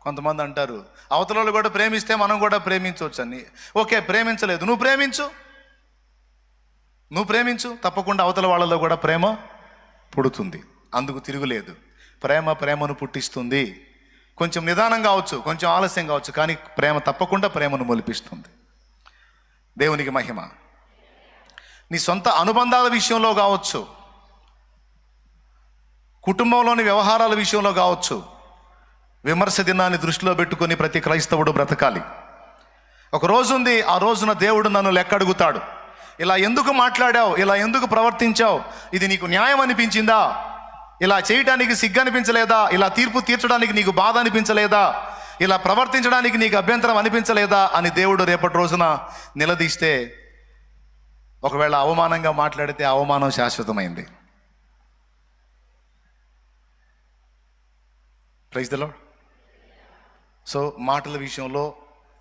[SPEAKER 1] కొంతమంది అంటారు అవతల వాళ్ళు కూడా ప్రేమిస్తే మనం కూడా ప్రేమించవచ్చు అని. ఓకే, ప్రేమించలేదు, నువ్వు ప్రేమించు, తప్పకుండా అవతల వాళ్ళలో కూడా ప్రేమ పుడుతుంది. అందుకు తిరుగులేదు. ప్రేమను పుట్టిస్తుంది. కొంచెం నిదానం కావచ్చు, కొంచెం ఆలస్యం కావచ్చు, కానీ ప్రేమ తప్పకుండా ప్రేమను మొలిపిస్తుంది. దేవునికి మహిమ. నీ సొంత అనుబంధాల విషయంలో కావచ్చు, కుటుంబంలోని వ్యవహారాల విషయంలో కావచ్చు, విమర్శ దినాన్ని దృష్టిలో పెట్టుకొని ప్రతి క్రైస్తవుడు బ్రతకాలి. ఒక రోజు ఉంది, ఆ రోజున దేవుడు నన్ను లెక్క అడుగుతాడు. ఇలా ఎందుకు మాట్లాడావు, ఇలా ఎందుకు ప్రవర్తించావు, ఇది నీకు న్యాయం అనిపించిందా, ఇలా చేయడానికి సిగ్గు అనిపించలేదా, ఇలా తీర్పు తీర్చడానికి నీకు బాధ అనిపించలేదా, ఇలా ప్రవర్తించడానికి నీకు అభ్యంతరం అనిపించలేదా అని దేవుడు రేపటి రోజున నిలదీస్తే, ఒకవేళ అవమానంగా మాట్లాడితే అవమానం శాశ్వతమైంది. Praise the Lord. సో మాటల విషయంలో,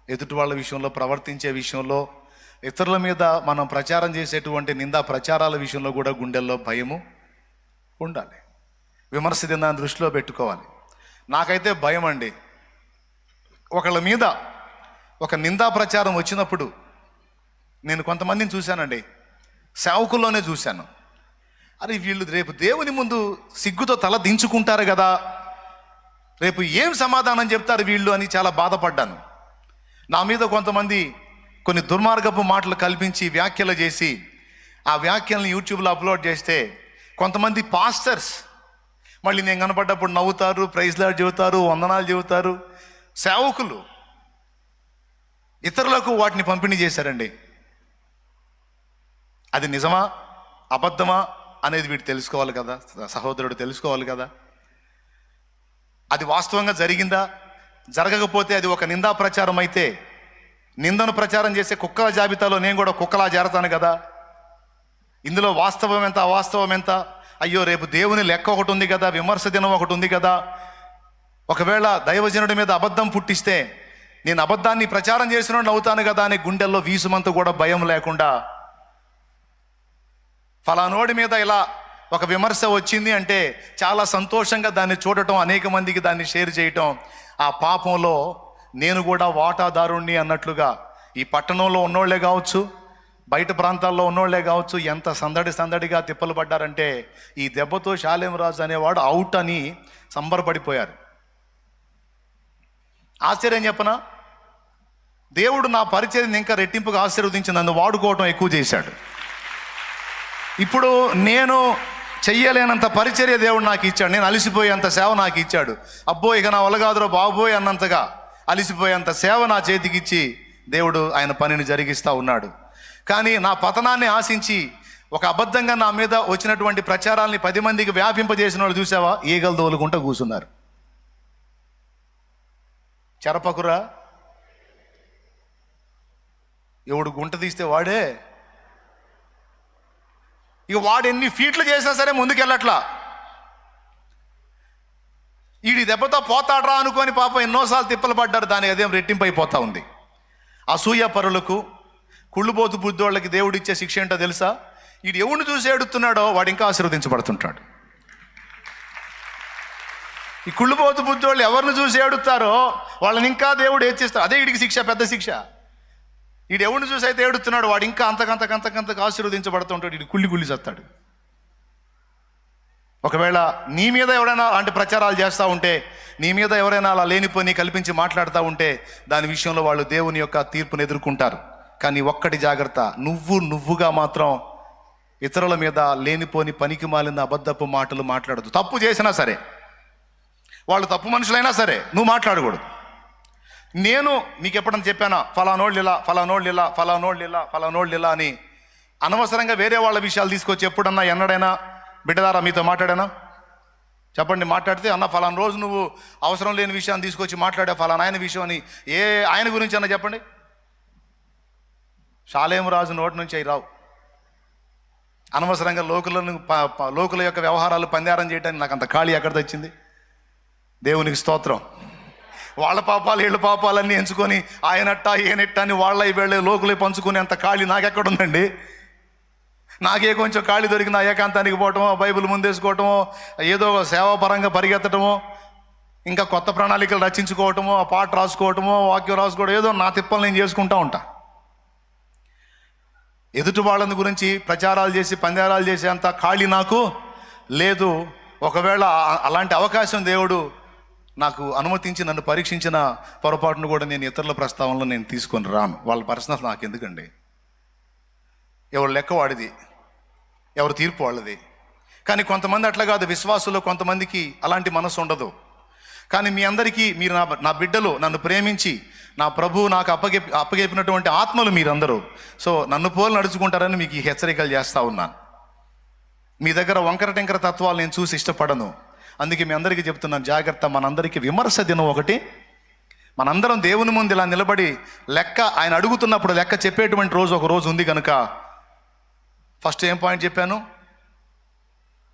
[SPEAKER 1] ఎదుటి వాళ్ళ విషయంలో, ప్రవర్తించే విషయంలో, ఇతరుల మీద మనం ప్రచారం చేసేటువంటి నిందా ప్రచారాల విషయంలో కూడా గుండెల్లో భయము ఉండాలి. విమర్శ దినాన్ని దృష్టిలో పెట్టుకోవాలి. నాకైతే భయం అండి, ఒకళ్ళ మీద ఒక నిందా ప్రచారం వచ్చినప్పుడు. నేను కొంతమందిని చూశానండి, సేవకుల్లోనే చూశాను. అరే వీళ్ళు రేపు దేవుని ముందు సిగ్గుతో తల దించుకుంటారు కదా, రేపు ఏం సమాధానం చెప్తారు వీళ్ళు అని చాలా బాధపడ్డాను. నా మీద కొంతమంది కొన్ని దుర్మార్గపు మాటలు కల్పించి వ్యాఖ్యలు చేసి ఆ వ్యాఖ్యలను యూట్యూబ్లో అప్లోడ్ చేస్తే, కొంతమంది పాస్టర్స్ మళ్ళీ నేను కనపడ్డప్పుడు నవ్వుతారు, ప్రైజ్ లార్డ్ చెబుతారు, వందనాలు చెబుతారు. సేవకులు ఇతరులకు వాటిని పంపిణీ చేశారండి. అది నిజమా అబద్ధమా అనేది వీడు తెలుసుకోవాలి కదా, సహోదరుడు తెలుసుకోవాలి కదా. అది వాస్తవంగా జరిగిందా, జరగకపోతే అది ఒక నిందా ప్రచారం అయితే, నిందను ప్రచారం చేసే కుక్కల జాబితాలో నేను కూడా కుక్కలా చేరతాను కదా. ఇందులో వాస్తవం ఎంత అవాస్తవం ఎంత? అయ్యో రేపు దేవుని లెక్క ఒకటి ఉంది కదా, విమర్శ దినం ఒకటి ఉంది కదా. ఒకవేళ దైవజనుడి మీద అబద్ధం పుట్టిస్తే నేను అబద్ధాన్ని ప్రచారం చేసిన అవుతాను కదా అని గుండెల్లో వీసుమంతా కూడా భయం లేకుండా, ఫలానోడి మీద ఇలా ఒక విమర్శ వచ్చింది అంటే చాలా సంతోషంగా దాన్ని చూడటం, అనేక మందికి దాన్ని షేర్ చేయటం, ఆ పాపంలో నేను కూడా వాటాదారుణ్ణి అన్నట్లుగా ఈ పట్టణంలో ఉన్నోళ్లే కావచ్చు, బయట ప్రాంతాల్లో ఉన్నోళ్లే కావచ్చు, ఎంత సందడిగా తిప్పలు పడ్డారంటే ఈ దెబ్బతో షాలేం రాజు అనేవాడు అవుట్ అని సంబరపడిపోయారు. ఆశ్చర్యం చెప్పనా, దేవుడు నా పరిచర్యని ఇంకా రెట్టింపుగా ఆశీర్వదించి నన్ను వాడుకోవటం ఎక్కువ చేశాడు. ఇప్పుడు నేను చెయ్యలేనంత పరిచర్య దేవుడు నాకు ఇచ్చాడు, నేను అలిసిపోయేంత సేవ నాకు ఇచ్చాడు. అబ్బో ఇక నా వల్ల కాదురో బాబోయ్ అన్నంతగా అలిసిపోయేంత సేవ నా చేతికి ఇచ్చి దేవుడు ఆయన పనిని జరిగిస్తూ ఉన్నాడు. కానీ నా పతనాన్ని ఆశించి ఒక అబద్ధంగా నా మీద వచ్చినటువంటి ప్రచారాల్ని 10 మందికి వ్యాపింపజేసిన వాళ్ళు చూసావా, ఈగలు తోలుకుంటూ కూర్చున్నారు. చెరపకురా, ఎవడు గుంట తీస్తే వాడే, ఇక వాడు ఎన్ని ఫీట్లు చేసినా సరే ముందుకెళ్ళట్లా. ఈడి దెబ్బతో పోతాడ్రా అనుకొని పాపం ఎన్నోసార్లు తిప్పలు పడ్డారు, దాని అదేం రెట్టింపు అయిపోతా ఉంది. అసూయ పరులకు, కుళ్ళుబోతు బుద్ధోళ్ళకి దేవుడు ఇచ్చే శిక్ష ఏంటో తెలుసా? ఈడు ఎవడిని చూసి ఏడుతున్నాడో వాడు ఇంకా ఆశీర్వదించబడుతుంటాడు. ఈ కుళ్ళిపోతు బుద్ధి వాళ్ళు ఎవరిని చూసి ఏడుస్తారో వాళ్ళని ఇంకా దేవుడు హెచ్చిస్తారు. అదే వీడికి శిక్ష, పెద్ద శిక్ష. వీడు ఎవరిని చూసి అయితే ఏడుతున్నాడు వాడు ఇంకా అంతకంతకు ఆశీర్వదించబడుతుంటాడు. వీడు కుళ్ళి చస్తాడు. ఒకవేళ నీ మీద ఎవరైనా అలాంటి ప్రచారాలు చేస్తూ ఉంటే, నీ మీద ఎవరైనా అలా లేనిపోని కల్పించి మాట్లాడుతూ ఉంటే, దాని విషయంలో వాళ్ళు దేవుని యొక్క తీర్పును ఎదుర్కొంటారు. కానీ ఒక్కటి జాగ్రత్త, నువ్వుగా మాత్రం ఇతరుల మీద లేనిపోని పనికి మాలిన అబద్ధపు మాటలు మాట్లాడదు. తప్పు చేసినా సరే, వాళ్ళు తప్పు మనుషులైనా సరే నువ్వు మాట్లాడకూడదు. నేను మీకు ఎప్పుడన్నా చెప్పానా ఫలానోళ్ళు ఇలా అని అనవసరంగా వేరే వాళ్ళ విషయాలు తీసుకొచ్చి ఎప్పుడన్నా ఎన్నడైనా బిడ్డదారా మీతో మాట్లాడానా? చెప్పండి. మాట్లాడితే అన్న ఫలానా రోజు నువ్వు అవసరం లేని విషయాన్ని తీసుకొచ్చి మాట్లాడా ఫలానా ఆయన విషయం అని. ఏ ఆయన గురించి అన్న చెప్పండి. షాలేము రాజు నోటి నుంచి అవి రావు. అనవసరంగా లోకుల యొక్క వ్యవహారాలు పందారం చేయడానికి నాకు అంత ఖాళీ ఎక్కడ తెచ్చింది? దేవునికి స్తోత్రం. వాళ్ళ పాపాలు వీళ్ళ పాపాలన్నీ ఎంచుకొని ఆయనట్ట ఈయనట్ట అని వాళ్ళ వీళ్ళ లోకులే పంచుకునే అంత ఖాళీ నాకెక్కడుందండి? నాకే కొంచెం ఖాళీ దొరికిన ఏకాంతానికి పోవటమో, బైబిల్ ముందేసుకోవటమో, ఏదో సేవాపరంగా పరిగెత్తటమో, ఇంకా కొత్త ప్రణాళికలు రచించుకోవటమో, ఆ పాట రాసుకోవటమో, వాక్యం రాసుకోవడం, ఏదో నా తిప్పలు నేను చేసుకుంటా ఉంటా. ఎదుటి వాళ్ళని గురించి ప్రచారాలు చేసి పందేరాలు చేసే అంత ఖాళీ నాకు లేదు. ఒకవేళ అలాంటి అవకాశం దేవుడు నాకు అనుమతించి నన్ను పరీక్షించిన పొరపాటును కూడా నేను ఇతరుల ప్రస్తావనలో నేను తీసుకొని రాను. వాళ్ళ పర్సనల్ నాకు ఎందుకండి? ఎవరు లెక్క వాడిది, ఎవరు తీర్పు వాళ్ళది. కానీ కొంతమంది అట్లా కాదు. విశ్వాసుల్లో కొంతమందికి అలాంటి మనసు ఉండదు. కానీ మీ అందరికీ, మీరు నా బిడ్డలు, నన్ను ప్రేమించి నా ప్రభువు నాకు అప్పగెప్పినటువంటి ఆత్మలు మీరందరూ. సో నన్ను పోలు నడుచుకుంటారని మీకు ఈ హెచ్చరికలు చేస్తూ ఉన్నాను. మీ దగ్గర వంకర టెంకర తత్వాలు నేను చూసి ఇష్టపడను. అందుకే మీ అందరికీ చెప్తున్నాను, జాగ్రత్త. మనందరికీ విమర్శ దినం ఒకటి. మనందరం దేవుని ముందు ఇలా నిలబడి లెక్క ఆయన అడుగుతున్నప్పుడు లెక్క చెప్పేటువంటి రోజు ఒక రోజు ఉంది కనుక ఫస్ట్ ఏం పాయింట్ చెప్పాను?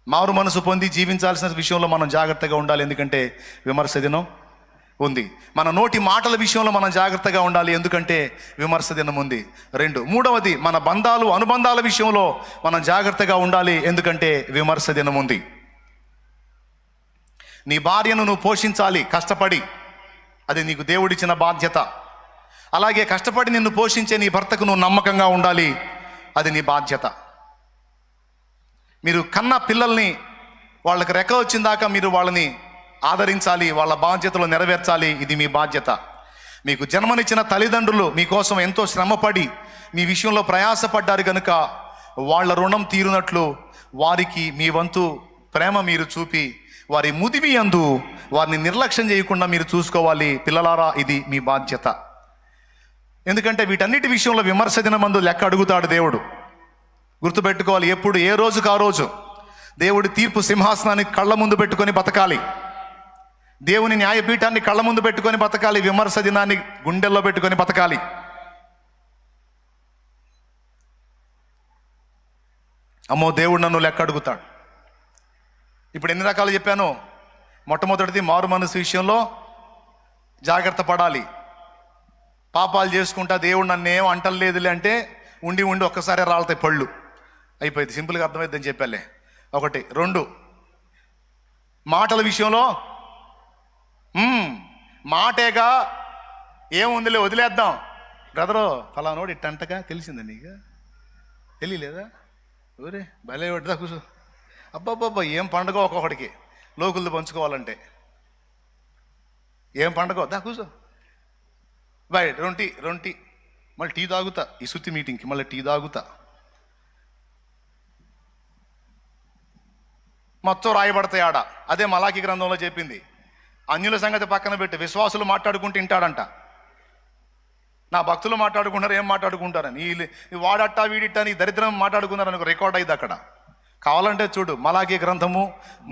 [SPEAKER 1] మారు మనసు పొంది జీవించాల్సిన విషయంలో మనం జాగ్రత్తగా ఉండాలి. ఎందుకంటే విమర్శ దినం ఉంది. మన నోటి మాటల విషయంలో మనం జాగ్రత్తగా ఉండాలి. ఎందుకంటే విమర్శ దినం ఉంది. మూడవది, మన బంధాలు అనుబంధాల విషయంలో మనం జాగ్రత్తగా ఉండాలి. ఎందుకంటే విమర్శ దినం ఉంది. నీ భార్యను నువ్వు పోషించాలి కష్టపడి, అది నీకు దేవుడిచ్చిన బాధ్యత. అలాగే కష్టపడి నిన్ను పోషించే నీ భర్తకు నువ్వు నమ్మకంగా ఉండాలి, అది నీ బాధ్యత. మీరు కన్న పిల్లల్ని వాళ్ళకి రెక్క వచ్చిన దాకా మీరు వాళ్ళని ఆదరించాలి, వాళ్ళ బాధ్యతలు నెరవేర్చాలి, ఇది మీ బాధ్యత. మీకు జన్మనిచ్చిన తల్లిదండ్రులు మీకోసం ఎంతో శ్రమపడి మీ విషయంలో ప్రయాసపడ్డారు కనుక వాళ్ళ రుణం తీరునట్లు వారికి మీ వంతు ప్రేమ మీరు చూపి వారి ముదిమి యందు వారిని నిర్లక్ష్యం చేయకుండా మీరు చూసుకోవాలి. పిల్లలారా, ఇది మీ బాధ్యత. ఎందుకంటే వీటన్నిటి విషయంలో విమర్శ దినమందు లెక్క అడుగుతాడు దేవుడు. గుర్తుపెట్టుకోవాలి, ఎప్పుడు ఏ రోజుకు ఆ రోజు దేవుడి తీర్పు సింహాసనాన్ని కళ్ళ ముందు పెట్టుకొని బతకాలి. దేవుని న్యాయపీఠాన్ని కళ్ళ ముందు పెట్టుకొని బతకాలి. విమర్శ దినాన్ని గుండెల్లో పెట్టుకొని బతకాలి. అమ్మో, దేవుడు నన్ను లెక్క అడుగుతాడు. ఇప్పుడు ఎన్ని రకాలు చెప్పాను? మొట్టమొదటిది, మారు మనసు విషయంలో జాగ్రత్త పడాలి. పాపాలు చేసుకుంటా దేవుడు నన్ను ఏం అంటలేదులే అంటే ఉండి ఒక్కసారి రాలుతాయి పళ్ళు. అయిపోయింది, సింపుల్గా అర్థమైందని చెప్పాలే. 1. 2, మాటల విషయంలో మాటేగా ఏముందిలే వదిలేద్దాం. బ్రదరు ఫలానోడు ఇట్టంటగా తెలిసిందా నీకు? తెలియలేదా? ఊరే భలే పడ్డా కూర్చో. అబ్బాబ్బా, ఏం పండుగ ఒక్కొక్కడికి లోకులది పంచుకోవాలంటే. ఏం పండుగ? దా కూర్చో. బాయ్, 2 మళ్ళీ టీ తాగుతా. ఈ సుత్తి మీటింగ్కి మళ్ళీ టీ తాగుతా. మొత్తం రాయబడతాయి ఆడ. అదే మలాకి గ్రంథంలో చెప్పింది. అన్యుల సంగతి పక్కన పెట్టి విశ్వాసులు మాట్లాడుకుంటూ వింటాడంట. నా భక్తులు మాట్లాడుకుంటారు, ఏం మాట్లాడుకుంటారని. వాడట్టా వీడిట్టా నీ దరిద్రం మాట్లాడుకున్నారని రికార్డ్ అయింది అక్కడ. కావాలంటే చూడు, మలాకి గ్రంథము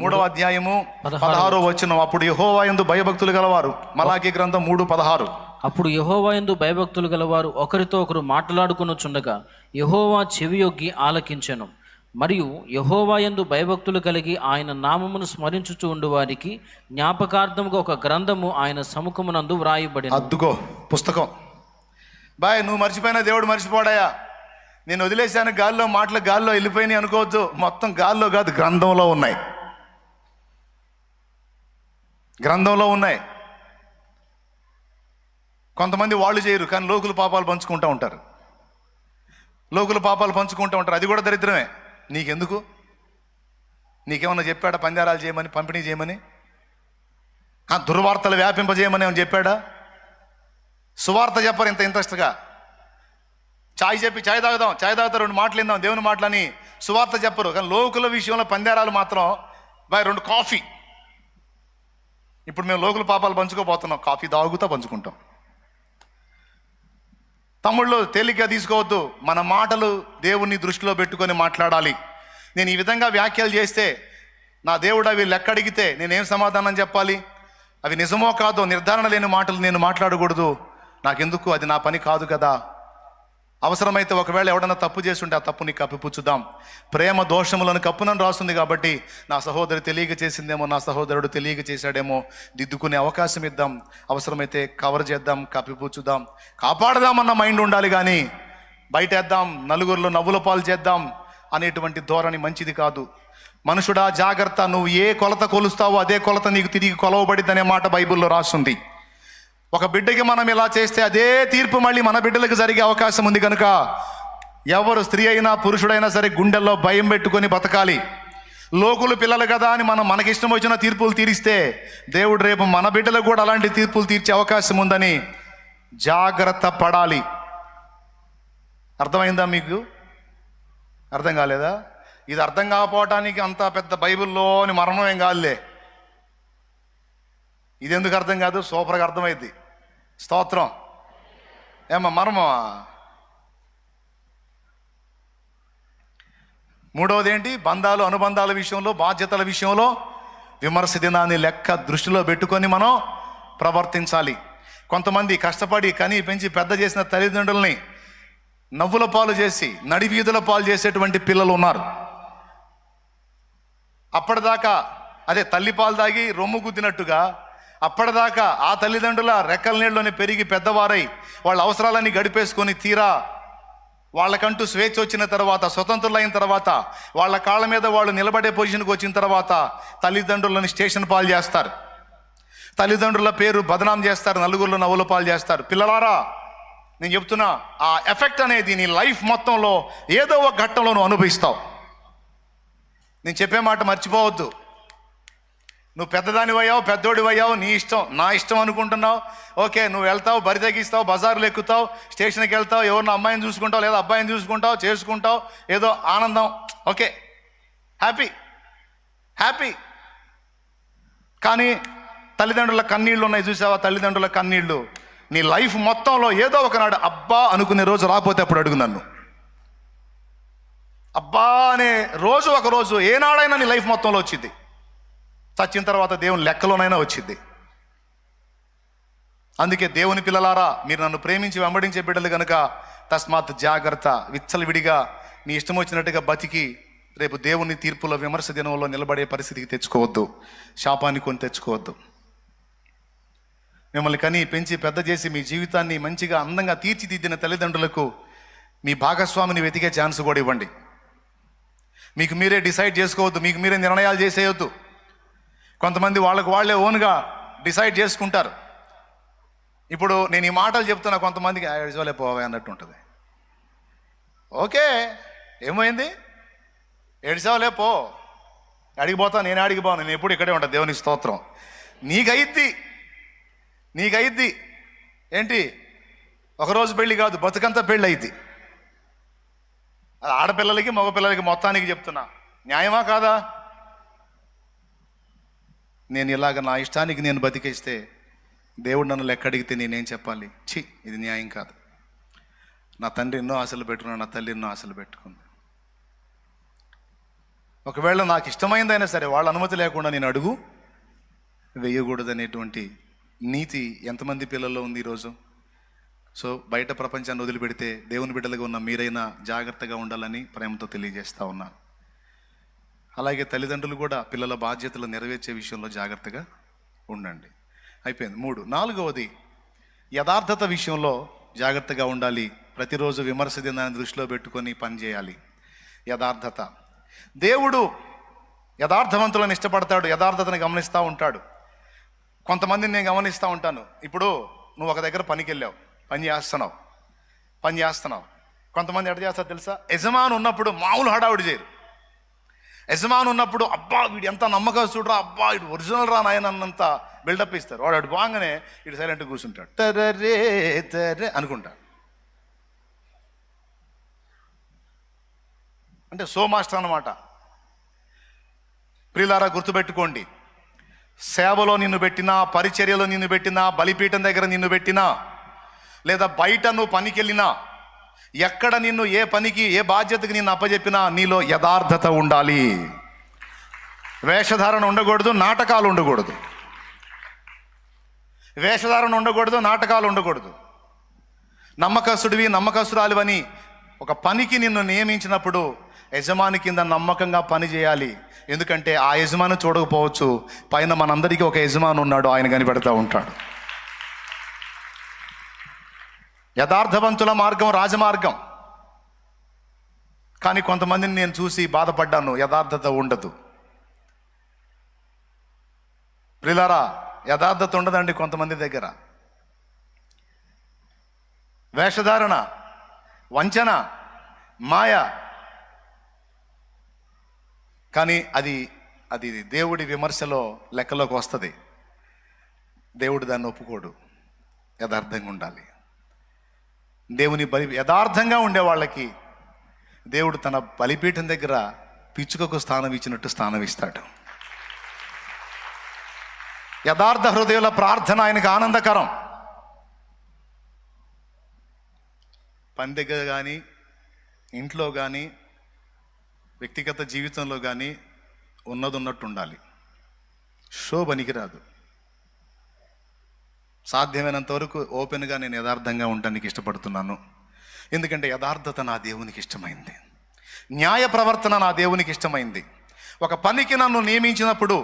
[SPEAKER 1] 3వ అధ్యాయము 16వ వచనం. అప్పుడు యెహోవా యందు భయభక్తులు గలవారు. మలాకి గ్రంథం 3:16.
[SPEAKER 2] అప్పుడు యెహోవా యందు భయభక్తులు గలవారు ఒకరితో ఒకరు మాట్లాడుకొనుచుండగా యెహోవా చెవియొగ్గి ఆలకించెను. మరియు యెహోవా యందు భయభక్తులు కలిగి ఆయన నామమును స్మరించుచు ఉండు వారికి జ్ఞాపకార్థముగా ఒక గ్రంథము ఆయన సముఖమునందు వ్రాయబడింది.
[SPEAKER 1] అద్దుకో పుస్తకం. బాయ్, నువ్వు మర్చిపోయినా దేవుడు మర్చిపోడాయా? నేను వదిలేశాను గాల్లో, మాటలు గాల్లో వెళ్ళిపోయినాయి అనుకోవద్దు. మొత్తం గాల్లో కాదు, గ్రంథంలో ఉన్నాయి. గ్రంథంలో ఉన్నాయి. కొంతమంది వాళ్ళు చేయరు, కానీ లోకుల పాపాలు పంచుకుంటూ ఉంటారు. లోకుల పాపాలు పంచుకుంటూ ఉంటారు. అది కూడా దరిద్రమే. నీకెందుకు? నీకేమన్నా చెప్పాడా పందారాలు చేయమని, పంపిణీ చేయమని, దుర్వార్తలు వ్యాపింపజేయమని ఏమని చెప్పాడా? సువార్త చెప్పరు ఇంత ఇంట్రెస్ట్గా. చాయ్ చెప్పి చాయ్ తాగుతా 2 మాటలు విందాం దేవుని మాటలని సువార్త చెప్పరు. కానీ లోకుల విషయంలో పందారాలు మాత్రం 2 కాఫీ. ఇప్పుడు మేము లోకుల పాపాలు పంచుకోబోతున్నాం, కాఫీ తాగుతా పంచుకుంటాం. తమ్ముళ్ళు తేలిగ్గా తీసుకోవద్దు. మన మాటలు దేవుణ్ణి దృష్టిలో పెట్టుకొని మాట్లాడాలి. నేను ఈ విధంగా వ్యాఖ్యలు చేస్తే నా దేవుడు అవి లెక్క అడిగితే నేనేం సమాధానం చెప్పాలి? అవి నిజమో కాదో నిర్ధారణ లేని మాటలు నేను మాట్లాడకూడదు. నాకెందుకు? అది నా పని కాదు కదా. అవసరమైతే ఒకవేళ ఎవడన్నా తప్పు చేస్తుంటే ఆ తప్పుని కప్పిపుచ్చుదాం. ప్రేమ దోషములను కప్పునని రాస్తుంది కాబట్టి నా సహోదరు తెలియక చేసిందేమో, నా సహోదరుడు తెలియక చేశాడేమో, దిద్దుకునే అవకాశం ఇద్దాం. అవసరమైతే కవర్ చేద్దాం, కప్పిపుచ్చుదాం, కాపాడదామన్న మైండ్ ఉండాలి. కానీ బయటేద్దాం, నలుగురిలో నవ్వుల పాలు చేద్దాం అనేటువంటి ధోరణి మంచిది కాదు. మనుషుడా జాగ్రత్త, నువ్వు ఏ కొలత కొలుస్తావో అదే కొలత నీకు తిరిగి కొలవబడిద్ది అనే మాట బైబిల్లో రాస్తుంది. ఒక బిడ్డకి మనం ఇలా చేస్తే అదే తీర్పు మళ్ళీ మన బిడ్డలకు జరిగే అవకాశం ఉంది. కనుక ఎవరు స్త్రీ అయినా పురుషుడైనా సరే గుండెల్లో భయం పెట్టుకొని బతకాలి. లోకులు పిల్లలు కదా అని మనం మనకిష్టం వచ్చిన తీర్పులు తీరిస్తే దేవుడు రేపు మన బిడ్డలకు కూడా అలాంటి తీర్పులు తీర్చే అవకాశం ఉందని జాగ్రత్త పడాలి. అర్థమైందా మీకు? అర్థం కాలేదా? ఇది అర్థం కాకపోవటానికి అంత పెద్ద బైబిల్లోని మర్మం ఏం కాదులే. ఇది ఎందుకు అర్థం కాదు? సూపర్గా అర్థమైంది. స్తోత్రం. ఏమా మర్మమా? మూడవది ఏంటి? బంధాలు అనుబంధాల విషయంలో, బాధ్యతల విషయంలో విమర్శ దినాన్ని లెక్క దృష్టిలో పెట్టుకొని మనం ప్రవర్తించాలి. కొంతమంది కష్టపడి కని పెంచి పెద్ద చేసిన తల్లిదండ్రుల్ని నవ్వుల పాలు చేసి నడివీధుల పాలు చేసేటువంటి పిల్లలు ఉన్నారు. అప్పటిదాకా అదే తల్లి పాలు తాగి రొమ్ము గుద్దినట్టుగా అప్పటిదాకా ఆ తల్లిదండ్రుల రెక్కల నీళ్ళలోనే పెరిగి పెద్దవారై వాళ్ళ అవసరాలన్నీ గడిపేసుకొని తీరా వాళ్ళకంటూ స్వేచ్ఛ వచ్చిన తర్వాత, స్వతంత్రులైన తర్వాత, వాళ్ళ కాళ్ళ మీద వాళ్ళు నిలబడే పొజిషన్కి వచ్చిన తర్వాత తల్లిదండ్రులను స్టేషన్ పాలు చేస్తారు. తల్లిదండ్రుల పేరు బదనాం చేస్తారు, నలుగురిలో నవ్వుల పాలు చేస్తారు. పిల్లలారా, నేను చెప్తున్నా, ఆ ఎఫెక్ట్ అనేది నీ లైఫ్ మొత్తంలో ఏదో ఒక ఘట్టంలో నువ్వు అనుభవిస్తావు. నేను చెప్పే మాట మర్చిపోవద్దు. నువ్వు పెద్దదానివయ్యావు, పెద్దోడివయ్యావు, నీ ఇష్టం, నా ఇష్టం అనుకుంటున్నావు. ఓకే, నువ్వు వెళ్తావు, బరి తగ్గిస్తావు, బజార్లు ఎక్కుతావు, స్టేషన్కి వెళ్తావు, ఎవరిని అమ్మాయిని చూసుకుంటావు లేదా అబ్బాయిని చూసుకుంటావు, చేసుకుంటావు, ఏదో ఆనందం. Okay, happy. కానీ తల్లిదండ్రుల కన్నీళ్ళు ఉన్నాయి చూసావా? తల్లిదండ్రుల కన్నీళ్ళు నీ లైఫ్ మొత్తంలో ఏదో ఒకనాడు అబ్బా అనుకునే రోజు రాకపోతే అప్పుడు అడుగు నన్ను. అబ్బా అనే రోజు ఒక రోజు ఏనాడైనా నీ లైఫ్ మొత్తంలో వచ్చింది. చచ్చిన తర్వాత దేవుని లెక్కలోనైనా వచ్చింది. అందుకే దేవుని పిల్లలారా, మీరు నన్ను ప్రేమించి వెంబడించే బిడ్డలు కనుక తస్మాత్ జాగ్రత్త. విచ్చలవిడిగా నీ ఇష్టం వచ్చినట్టుగా బతికి రేపు దేవుని తీర్పులో విమర్శ దినంలో నిలబడే పరిస్థితికి తెచ్చుకోవద్దు. శాపాన్ని కొని తెచ్చుకోవద్దు. మిమ్మల్ని కని పెంచి పెద్ద చేసి మీ జీవితాన్ని మంచిగా అందంగా తీర్చిదిద్దిన తల్లిదండ్రులకు మీ భాగస్వామిని వెతికే ఛాన్స్ కూడా ఇవ్వండి. మీకు మీరే డిసైడ్ చేసుకోవద్దు, మీకు మీరే నిర్ణయాలు చేసేయొద్దు. కొంతమంది వాళ్ళకు వాళ్ళే ఓన్గా డిసైడ్ చేసుకుంటారు. ఇప్పుడు నేను ఈ మాటలు చెప్తున్నా, కొంతమందికి ఏడ్చోలే పోవే అన్నట్టు ఉంటుంది. ఓకే, ఏమైంది? ఏడ్చావులే పో, అడిగిపోతా, నేను అడిగిపోను, నేను ఎప్పుడు ఇక్కడే ఉంటాను. దేవునికి స్తోత్రం. నీకయిద్ది ఏంటి? ఒకరోజు పెళ్ళి కాదు, బతుకంతా పెళ్ళి అయింది. అది ఆడపిల్లలకి మగపిల్లలకి మొత్తానికి చెప్తున్నా. న్యాయమా కాదా? నేను ఇలాగ నా ఇష్టానికి నేను బతికేస్తే దేవుడు నన్ను లెక్క అడిగితే నేనేం చెప్పాలి? ఇది న్యాయం కాదు. నా తండ్రి ఎన్నో ఆశలు పెట్టుకున్నాడు, నా తల్లి ఎన్నో ఆశలు పెట్టుకుంది. ఒకవేళ నాకు ఇష్టమైందైనా సరే వాళ్ళ అనుమతి లేకుండా నేను అడుగు వేయకూడదు అనేటువంటి నీతి ఎంతమంది పిల్లల్లో ఉంది ఈరోజు? సో బయట ప్రపంచాన్ని వదిలిపెడితే దేవుని బిడ్డలుగా ఉన్న మీరైనా జాగ్రత్తగా ఉండాలని ప్రేమతో తెలియజేస్తా ఉన్నాను. అలాగే తల్లిదండ్రులు కూడా పిల్లల బాధ్యతలు నెరవేర్చే విషయంలో జాగ్రత్తగా ఉండండి. అయిపోయింది. 3. 4వది యథార్థత విషయంలో జాగ్రత్తగా ఉండాలి. ప్రతిరోజు విమర్శ దినాన్ని దృష్టిలో పెట్టుకొని పనిచేయాలి. యథార్థత. దేవుడు యథార్థవంతులను ఇష్టపడతాడు, యథార్థతను గమనిస్తూ ఉంటాడు. కొంతమందిని నేను గమనిస్తూ ఉంటాను. ఇప్పుడు నువ్వు ఒక దగ్గర పనికి వెళ్ళావు, పని చేస్తున్నావు. కొంతమంది ఎట్లా చేస్తారు తెలుసా? యజమాని ఉన్నప్పుడు మామూలు హడావుడి చేయరు. యజమాని ఉన్నప్పుడు అబ్బా వీడు ఎంత నమ్మకస్తుడురా, అబ్బా ఇటు ఒరిజినల్ రా నాయన అన్నంత బిల్డప్ ఇస్తారు. వాడు అటు బాగానే ఇటు సైలెంట్గా కూర్చుంటాడు, తరే అనుకుంటాడు. అంటే సో మాస్టర్ అన్నమాట. ప్రియులారా, గుర్తుపెట్టుకోండి, సేవలో నిన్ను పెట్టినా, పరిచర్యలో నిన్ను పెట్టినా, బలిపీఠం దగ్గర నిన్ను పెట్టినా, లేదా బయట నువ్వు పనికి వెళ్ళినా, ఎక్కడ నిన్ను ఏ పనికి ఏ బాధ్యతకి నిన్ను అప్పచెప్పినా నీలో యథార్థత ఉండాలి. వేషధారణ ఉండకూడదు, నాటకాలు ఉండకూడదు. వేషధారణ ఉండకూడదు, నాటకాలు ఉండకూడదు. నమ్మకస్తుడివి, నమ్మకస్తురాలివని ఒక పనికి నిన్ను నియమించినప్పుడు యజమాని కింద నమ్మకంగా పని చేయాలి. ఎందుకంటే ఆ యజమాని చూడకపోవచ్చు, పైన మనందరికీ ఒక యజమాని ఉన్నాడు, ఆయన కనిపెడతా ఉంటాడు. యథార్థవంతుల మార్గం రాజమార్గం. కానీ కొంతమందిని నేను చూసి బాధపడ్డాను, యథార్థత ఉండదు. ప్రియులారా, యథార్థత ఉండదండి కొంతమంది దగ్గర. వేషధారణ, వంచన, మాయ. కానీ అది దేవుడి విమర్శలో లెక్కలోకి వస్తుంది. దేవుడు దాన్ని ఒప్పుకోడు. యథార్థంగా ఉండాలి. దేవుని యథార్థంగా ఉండే వాళ్ళకి దేవుడు తన బలిపీఠం దగ్గర పిచ్చుకకు స్థానం ఇచ్చినట్టు స్థానం ఇస్తాడు. యథార్థ హృదయాల ప్రార్థన ఆయనకు ఆనందకరం. పని దగ్గర కానీ, ఇంట్లో కానీ, వ్యక్తిగత జీవితంలో కానీ ఉన్నది ఉన్నట్టు ఉండాలి. షో పనికిరాదు. సాధ్యమైనంత వరకు ఓపెన్గా నేను యథార్థంగా ఉండడానికి ఇష్టపడుతున్నాను. ఎందుకంటే యథార్థత నా దేవునికి ఇష్టమైంది. న్యాయ ప్రవర్తన నా దేవునికి ఇష్టమైంది. ఒక పనికి నన్ను నియమించినప్పుడు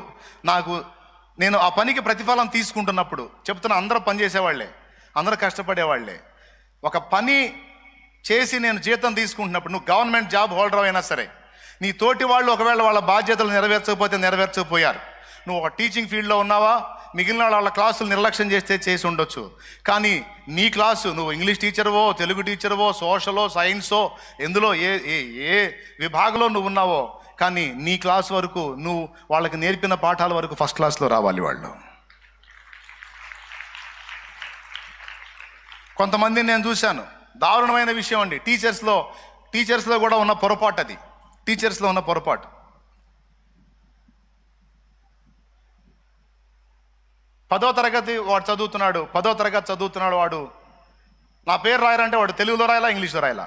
[SPEAKER 1] నేను ఆ పనికి ప్రతిఫలం తీసుకుంటున్నప్పుడు, చెప్తున్నా, అందరూ పని చేసేవాళ్లే, అందరూ కష్టపడేవాళ్లే. ఒక పని చేసి నేను జీతం తీసుకుంటున్నప్పుడు, నువ్వు గవర్నమెంట్ జాబ్ హోల్డర్ అయినా సరే, నీ తోటి వాళ్ళు ఒకవేళ వాళ్ళ బాధ్యతలు నెరవేర్చకపోయారు. నువ్వు ఒక టీచింగ్ ఫీల్డ్లో ఉన్నావా, మిగిలిన వాళ్ళ క్లాసులు నిర్లక్ష్యం చేసి ఉండొచ్చు. కానీ నీ క్లాసు, నువ్వు ఇంగ్లీష్ టీచర్వో, తెలుగు టీచర్వో, సోషలో, సైన్సో, ఎందులో ఏ విభాగంలో నువ్వు ఉన్నావో, కానీ నీ క్లాస్ వరకు నువ్వు వాళ్ళకి నేర్పిన పాఠాల వరకు ఫస్ట్ క్లాస్లో రావాలి వాళ్ళు. కొంతమందిని నేను చూశాను, దారుణమైన విషయం అండి. టీచర్స్లో కూడా ఉన్న పొరపాటు అది. టీచర్స్లో ఉన్న పొరపాటు. 10వ తరగతి వాడు చదువుతున్నాడు. 10వ తరగతి చదువుతున్నాడు వాడు. నా పేరు రాయాలంటే వాడు తెలుగులో రాయాలా, ఇంగ్లీష్లో రాయాలా?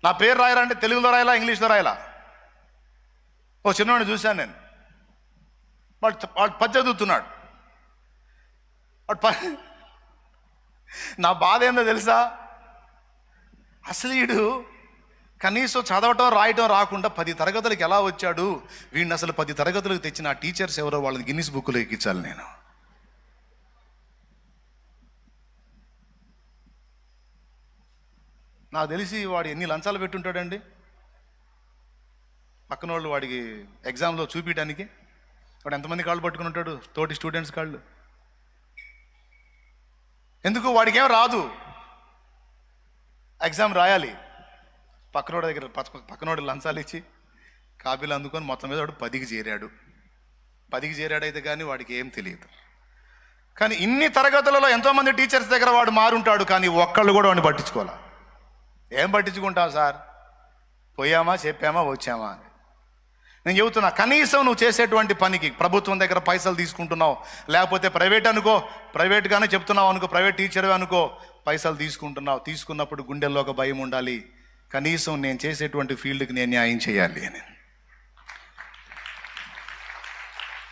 [SPEAKER 1] నా పేరు రాయాలంటే తెలుగులో రాయాలా, ఇంగ్లీష్లో రాయాలా? ఓ చిన్నవాడిని చూశాను నేను. వాడు 10 చదువుతున్నాడు. నా బాధ ఏందో తెలుసా? అసలు వీడు కనీసం చదవటం రాయటం రాకుండా 10 తరగతులకు ఎలా వచ్చాడు? వీడిని అసలు 10 తరగతులకు తెచ్చిన ఆ టీచర్స్ ఎవరో వాళ్ళని గిన్నిస్ బుక్లో ఎక్కించాలి నేను. నాకు తెలిసి వాడు ఎన్ని లంచాలు పెట్టుంటాడండి పక్కన వాళ్ళు వాడికి ఎగ్జామ్లో చూపించడానికి. వాడు ఎంతమంది కాళ్ళు పట్టుకుని ఉంటాడు, తోటి స్టూడెంట్స్ కాళ్ళు. ఎందుకు? వాడికి ఏం రాదు, ఎగ్జామ్ రాయాలి. పక్కనోడి దగ్గర పక్కనోడి లంచాలు ఇచ్చి కాపీలు అందుకొని మొత్తం మీద వాడు 10కి చేరాడు. 10కి చేరాడైతే కానీ వాడికి ఏం తెలియదు. కానీ ఇన్ని తరగతులలో ఎంతోమంది టీచర్స్ దగ్గర వాడు మారుంటాడు, కానీ ఒక్కళ్ళు కూడా వాడిని పట్టించుకోవాలి. ఏం పట్టించుకుంటావు సార్, పోయామా, చెప్పామా, వచ్చామా అని. నేను చెబుతున్నా, కనీసం నువ్వు చేసేటువంటి పనికి ప్రభుత్వం దగ్గర పైసలు తీసుకుంటున్నావు, లేకపోతే ప్రైవేట్ అనుకో, ప్రైవేట్గానే చెప్తున్నావు అనుకో, ప్రైవేట్ టీచర్ అనుకో, పైసలు తీసుకుంటున్నావు. తీసుకున్నప్పుడు గుండెల్లో ఒక భయం ఉండాలి, కనీసం నేను చేసేటువంటి ఫీల్డ్కి నేను న్యాయం చేయాలి అని.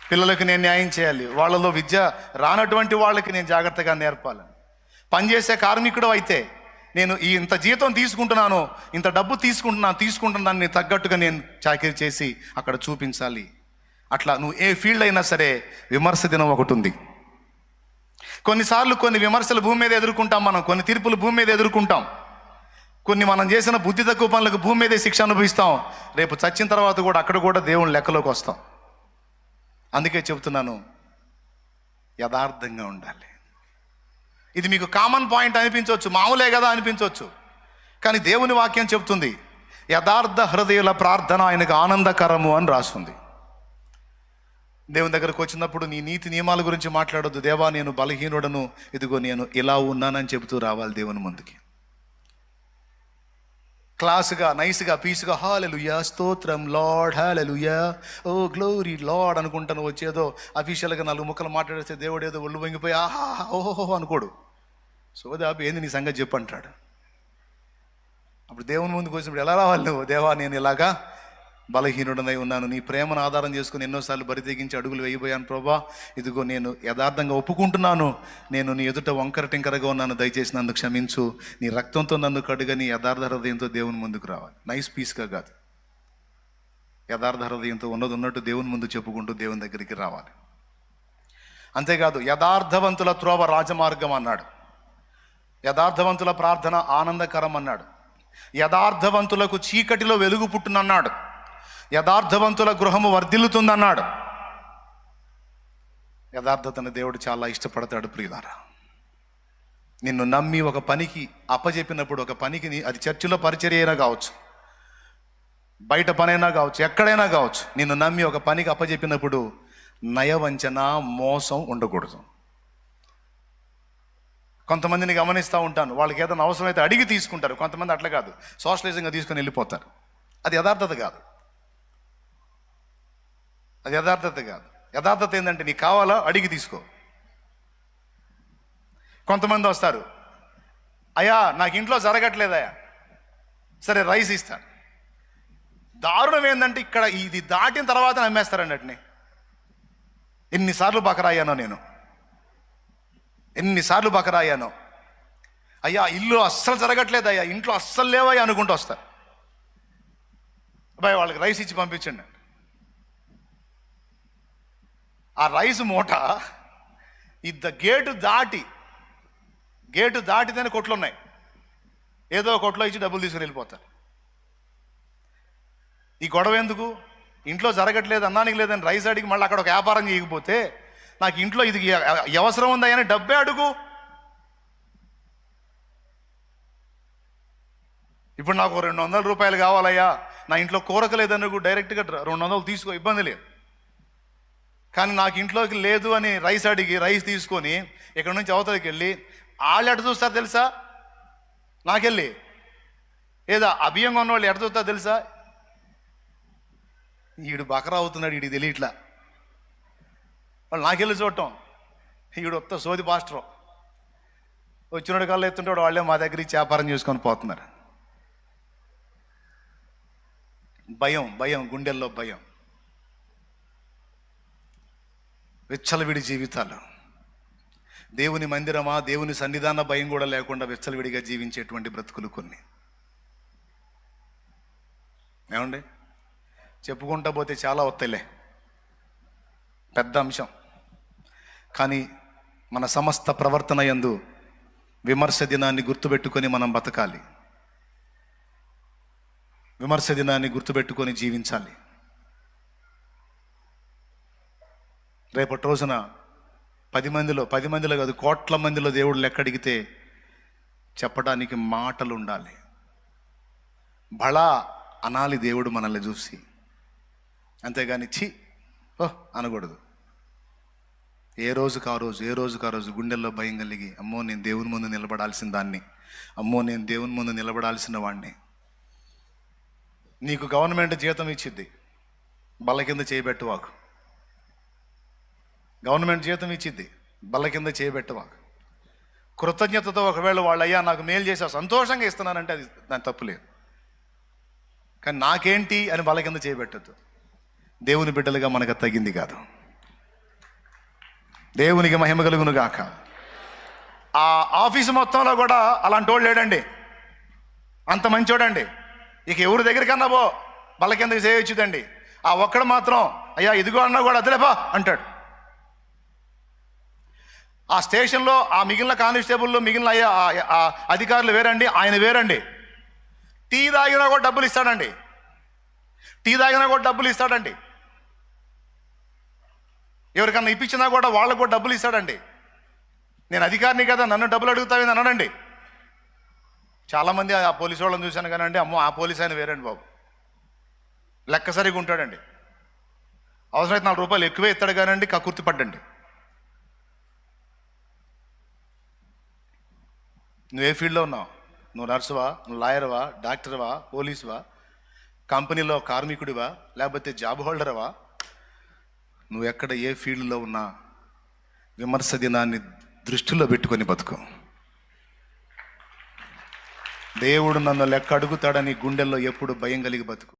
[SPEAKER 1] పిల్లలకి నేను న్యాయం చేయాలి, వాళ్ళలో విద్య రానటువంటి వాళ్ళకి నేను జాగ్రత్తగా నేర్పాలని. పనిచేసే కార్మికుడు అయితే నేను ఇంత జీతం తీసుకుంటున్నాను, ఇంత డబ్బు తీసుకుంటున్నాను, దాన్ని తగ్గట్టుగా నేను చాకరీ చేసి అక్కడ చూపించాలి. అట్లా నువ్వు ఏ ఫీల్డ్ అయినా సరే విమర్శ దినం ఒకటి ఉంది. కొన్నిసార్లు కొన్ని విమర్శలు భూమి మీద ఎదుర్కొంటాం మనం, కొన్ని తీర్పులు భూమి మీద ఎదుర్కొంటాం, కొన్ని మనం చేసిన బుద్ధి తక్కువ పనులకు భూమి మీదే శిక్ష అనుభవిస్తాం. రేపు చచ్చిన తర్వాత కూడా అక్కడ కూడా దేవుని లెక్కలోకి వస్తాం. అందుకే చెప్తున్నాను, యథార్థంగా ఉండాలి. ఇది మీకు కామన్ పాయింట్ అనిపించవచ్చు, మామూలే కదా అనిపించవచ్చు, కానీ దేవుని వాక్యం చెప్తుంది యథార్థ హృదయుల ప్రార్థన ఆయనకు ఆనందకరము అని రాస్తుంది. దేవుని దగ్గరకు వచ్చినప్పుడు నీ నీతి నియమాల గురించి మాట్లాడొద్దు. దేవా నేను బలహీనుడను, ఇదిగో నేను ఇలా ఉన్నానని చెబుతూ రావాలి దేవుని ముందుకి. క్లాసుగా, నైస్గా, పీస్గా హల్లెలూయా స్తోత్రం లార్డ్, హల్లెలూయా ఓ గ్లోరీ లార్డ్ అనుకుంటాను వచ్చేదో అఫీషియల్గా 4 ముక్కలు మాట్లాడితే దేవుడు ఏదో ఒళ్ళు వంగిపోయి ఆహా ఓహోహో అనుకోడు. సోదాపు ఏంది నీ సంగతి చెప్పు అంటాడు. అప్పుడు దేవుని ముందుకు వచ్చినప్పుడు ఎలా రావాలి నువ్వు? దేవా నేను ఇలాగా బలహీనుడనై ఉన్నాను, నీ ప్రేమను ఆధారం చేసుకుని ఎన్నోసార్లు బరి తెగించి అడుగులు వేయబోయాను ప్రభా, ఇదిగో నేను యథార్థంగా ఒప్పుకుంటున్నాను, నేను నీ ఎదుట వంకర టింకరగా ఉన్నాను, దయచేసి నన్ను క్షమించు, నీ రక్తంతో నన్ను కడుగని యథార్థ హృదయంతో దేవుని ముందుకు రావాలి. నైస్ పీస్గా కాదు, యథార్థ హృదయంతో ఉన్నది ఉన్నట్టు దేవుని ముందు చెప్పుకుంటూ దేవుని దగ్గరికి రావాలి. అంతేకాదు యథార్థవంతుల త్రోవ రాజమార్గం అన్నాడు, యథార్థవంతుల ప్రార్థన ఆనందకరం అన్నాడు, యథార్థవంతులకు చీకటిలో వెలుగు పుట్టునన్నాడు, యథార్థవంతుల గృహము వర్ధిల్లుతుందన్నాడు. యథార్థతను దేవుడు చాలా ఇష్టపడతాడు. ప్రియులారా, నిన్ను నమ్మి ఒక పనికి అప్పజెప్పినప్పుడు, ఒక పనికి అది చర్చిలో పరిచర్య అయినా కావచ్చు, బయట పనైనా కావచ్చు, ఎక్కడైనా కావచ్చు, నిన్ను నమ్మి ఒక పనికి అప్పజెప్పినప్పుడు నయవంచన, మోసం ఉండకూడదు. కొంతమందిని గమనిస్తూ ఉంటాను, వాళ్ళకి ఏదైనా అవసరమైతే అడిగి తీసుకుంటారు, కొంతమంది అట్లా కాదు, సోషలైజింగ్గా తీసుకొని వెళ్ళిపోతారు. అది యథార్థత కాదు, అది యథార్థత కాదు. యథార్థత ఏంటంటే నీకు కావాలా అడిగి తీసుకో. కొంతమంది వస్తారు, అయ్యా నాకు ఇంట్లో జరగట్లేదయ్యా, సరే రైస్ ఇస్తాను. దారుణం ఏంటంటే ఇక్కడ ఇది దాటిన తర్వాత నమ్మేస్తారండి అట్ని. ఎన్నిసార్లు బకరాయానో నేను, ఎన్నిసార్లు బకరాయానో. అయ్యా ఇల్లు అస్సలు జరగట్లేదయ్యా, ఇంట్లో అస్సలు లేవయ్యా అనుకుంటూ వస్తారు. అబ్బాయి వాళ్ళకి రైస్ ఇచ్చి పంపించండి. ఆ రైస్ మూట గేటు దాటితేనే కొట్లు ఉన్నాయి, ఏదో కొట్లో ఇచ్చి డబ్బులు తీసుకుని వెళ్ళిపోతారు. ఈ గొడవ ఎందుకు? ఇంట్లో జరగట్లేదు, అన్నానికి లేదని రైస్ అడిగి మళ్ళీ అక్కడ ఒక వ్యాపారం చేయకపోతే, నాకు ఇంట్లో ఇది అవసరం ఉందా అని డబ్బే అడుగు. ఇప్పుడు నాకు 200 రూపాయలు కావాలయ్యా, నా ఇంట్లో కూరక లేదనుకో, డైరెక్ట్గా 200 తీసుకో, ఇబ్బంది లేదు. కానీ నాకు ఇంట్లోకి లేదు అని రైస్ అడిగి రైస్ తీసుకొని ఇక్కడ నుంచి అవతలకి వెళ్ళి వాళ్ళు ఎట చూస్తారు తెలుసా? నాకెళ్ళి ఏదో అభియంగా ఉన్నవాళ్ళు ఎట చూస్తారు తెలుసా? ఈడు బకరా అవుతున్నాడు, ఈడికి తెలియట్లా. వాళ్ళు నాకెళ్ళి చూడటం, ఈడు వస్తా సోది పాస్టరు వచ్చినోడు కళ్ళు ఎత్తుంటాడు, వాళ్ళే మా దగ్గరికి వ్యాపారం చేసుకొని పోతున్నారు. భయం, భయం, గుండెల్లో భయం, విచ్చలవిడి జీవితాలు. దేవుని మందిరమా, దేవుని సన్నిధాన భయం కూడా లేకుండా విచ్చలవిడిగా జీవించేటువంటి బ్రతుకులు కొన్ని. ఏమండి, చెప్పుకుంటా పోతే చాలా వస్తాయిలే, పెద్ద అంశం. కానీ మన సమస్త ప్రవర్తన యందు విమర్శ దినాన్ని గుర్తుపెట్టుకొని మనం బతకాలి, విమర్శ దినాన్ని గుర్తుపెట్టుకొని జీవించాలి. రేపటి రోజున 10 మందిలో కాదు, కోట్ల మందిలో దేవుడు లెక్క అడిగితే చెప్పడానికి మాటలు ఉండాలి. బళా అనాలి దేవుడు మనల్ని చూసి, అంతేగాని ఛీ ఓ అనకూడదు. ఏ రోజుకు ఆ రోజు గుండెల్లో భయం కలిగి, అమ్మో నేను దేవుని ముందు నిలబడాల్సిన దాన్ని, అమ్మో నేను దేవుని ముందు నిలబడాల్సిన వాడిని. నీకు గవర్నమెంట్ జీతం ఇచ్చిద్ది, బల్ల కింద చేయబెట్టువాకు. గవర్నమెంట్ జీతం ఇచ్చిద్ది, బల్ల కింద చేయబెట్టువాకు. కృతజ్ఞతతో ఒకవేళ వాళ్ళు అయ్యా నాకు మేలు చేసా సంతోషంగా ఇస్తున్నానంటే అది దాని తప్పు లేదు. కానీ నాకేంటి అని బల్ల కింద చేయబెట్టద్దు. దేవుని బిడ్డలుగా మనకు తగింది కాదు. దేవునికి మహిమ కలుగును గాక. ఆ ఆఫీసు మొత్తంలో కూడా అలాంటి వాడు లేడండి, అంత మంచోడండి. ఇక ఎవరి దగ్గరికన్నా పో బల్ల కిందకి చేయొచ్చుదండి. ఆ ఒక్కడు మాత్రం అయ్యా ఇదిగో అన్నా కూడా అదిలేపా అంటాడు. ఆ స్టేషన్లో ఆ మిగిలిన కానిస్టేబుల్లో మిగిలిన ఆ అధికారులు వేరండి, ఆయన వేరండి. టీ తాగినా కూడా డబ్బులు ఇస్తాడండి, ఎవరికన్నా ఇప్పించినా కూడా వాళ్ళకు కూడా డబ్బులు ఇస్తాడండి. నేను అధికారిని కదా, నన్ను డబ్బులు అడుగుతావేని అనడండి. చాలామంది ఆ పోలీసు వాళ్ళని చూశాను కానండి, అమ్మో ఆ పోలీస్ ఆయన వేరండి బాబు, లెక్క సరిగా ఉంటాడండి. అవసరమైతే 4 రూపాయలు ఎక్కువే ఇస్తాడు కానండి, కకుర్తి పడ్డండి. నువ్వు ఏ ఫీల్డ్లో ఉన్నావు? నువ్వు నర్సువా, నువ్వు లాయర్వా, డాక్టర్వా, పోలీసువా, కంపెనీలో కార్మికుడివా, లేకపోతే జాబ్ హోల్డర్వా? నువ్వు ఎక్కడ ఏ ఫీల్డ్లో ఉన్నా విమర్శ దినాన్ని దృష్టిలో పెట్టుకొని బతుకు. దేవుడు నన్ను లెక్క అడుగుతాడని గుండెల్లో ఎప్పుడు భయం కలిగి బతుకు.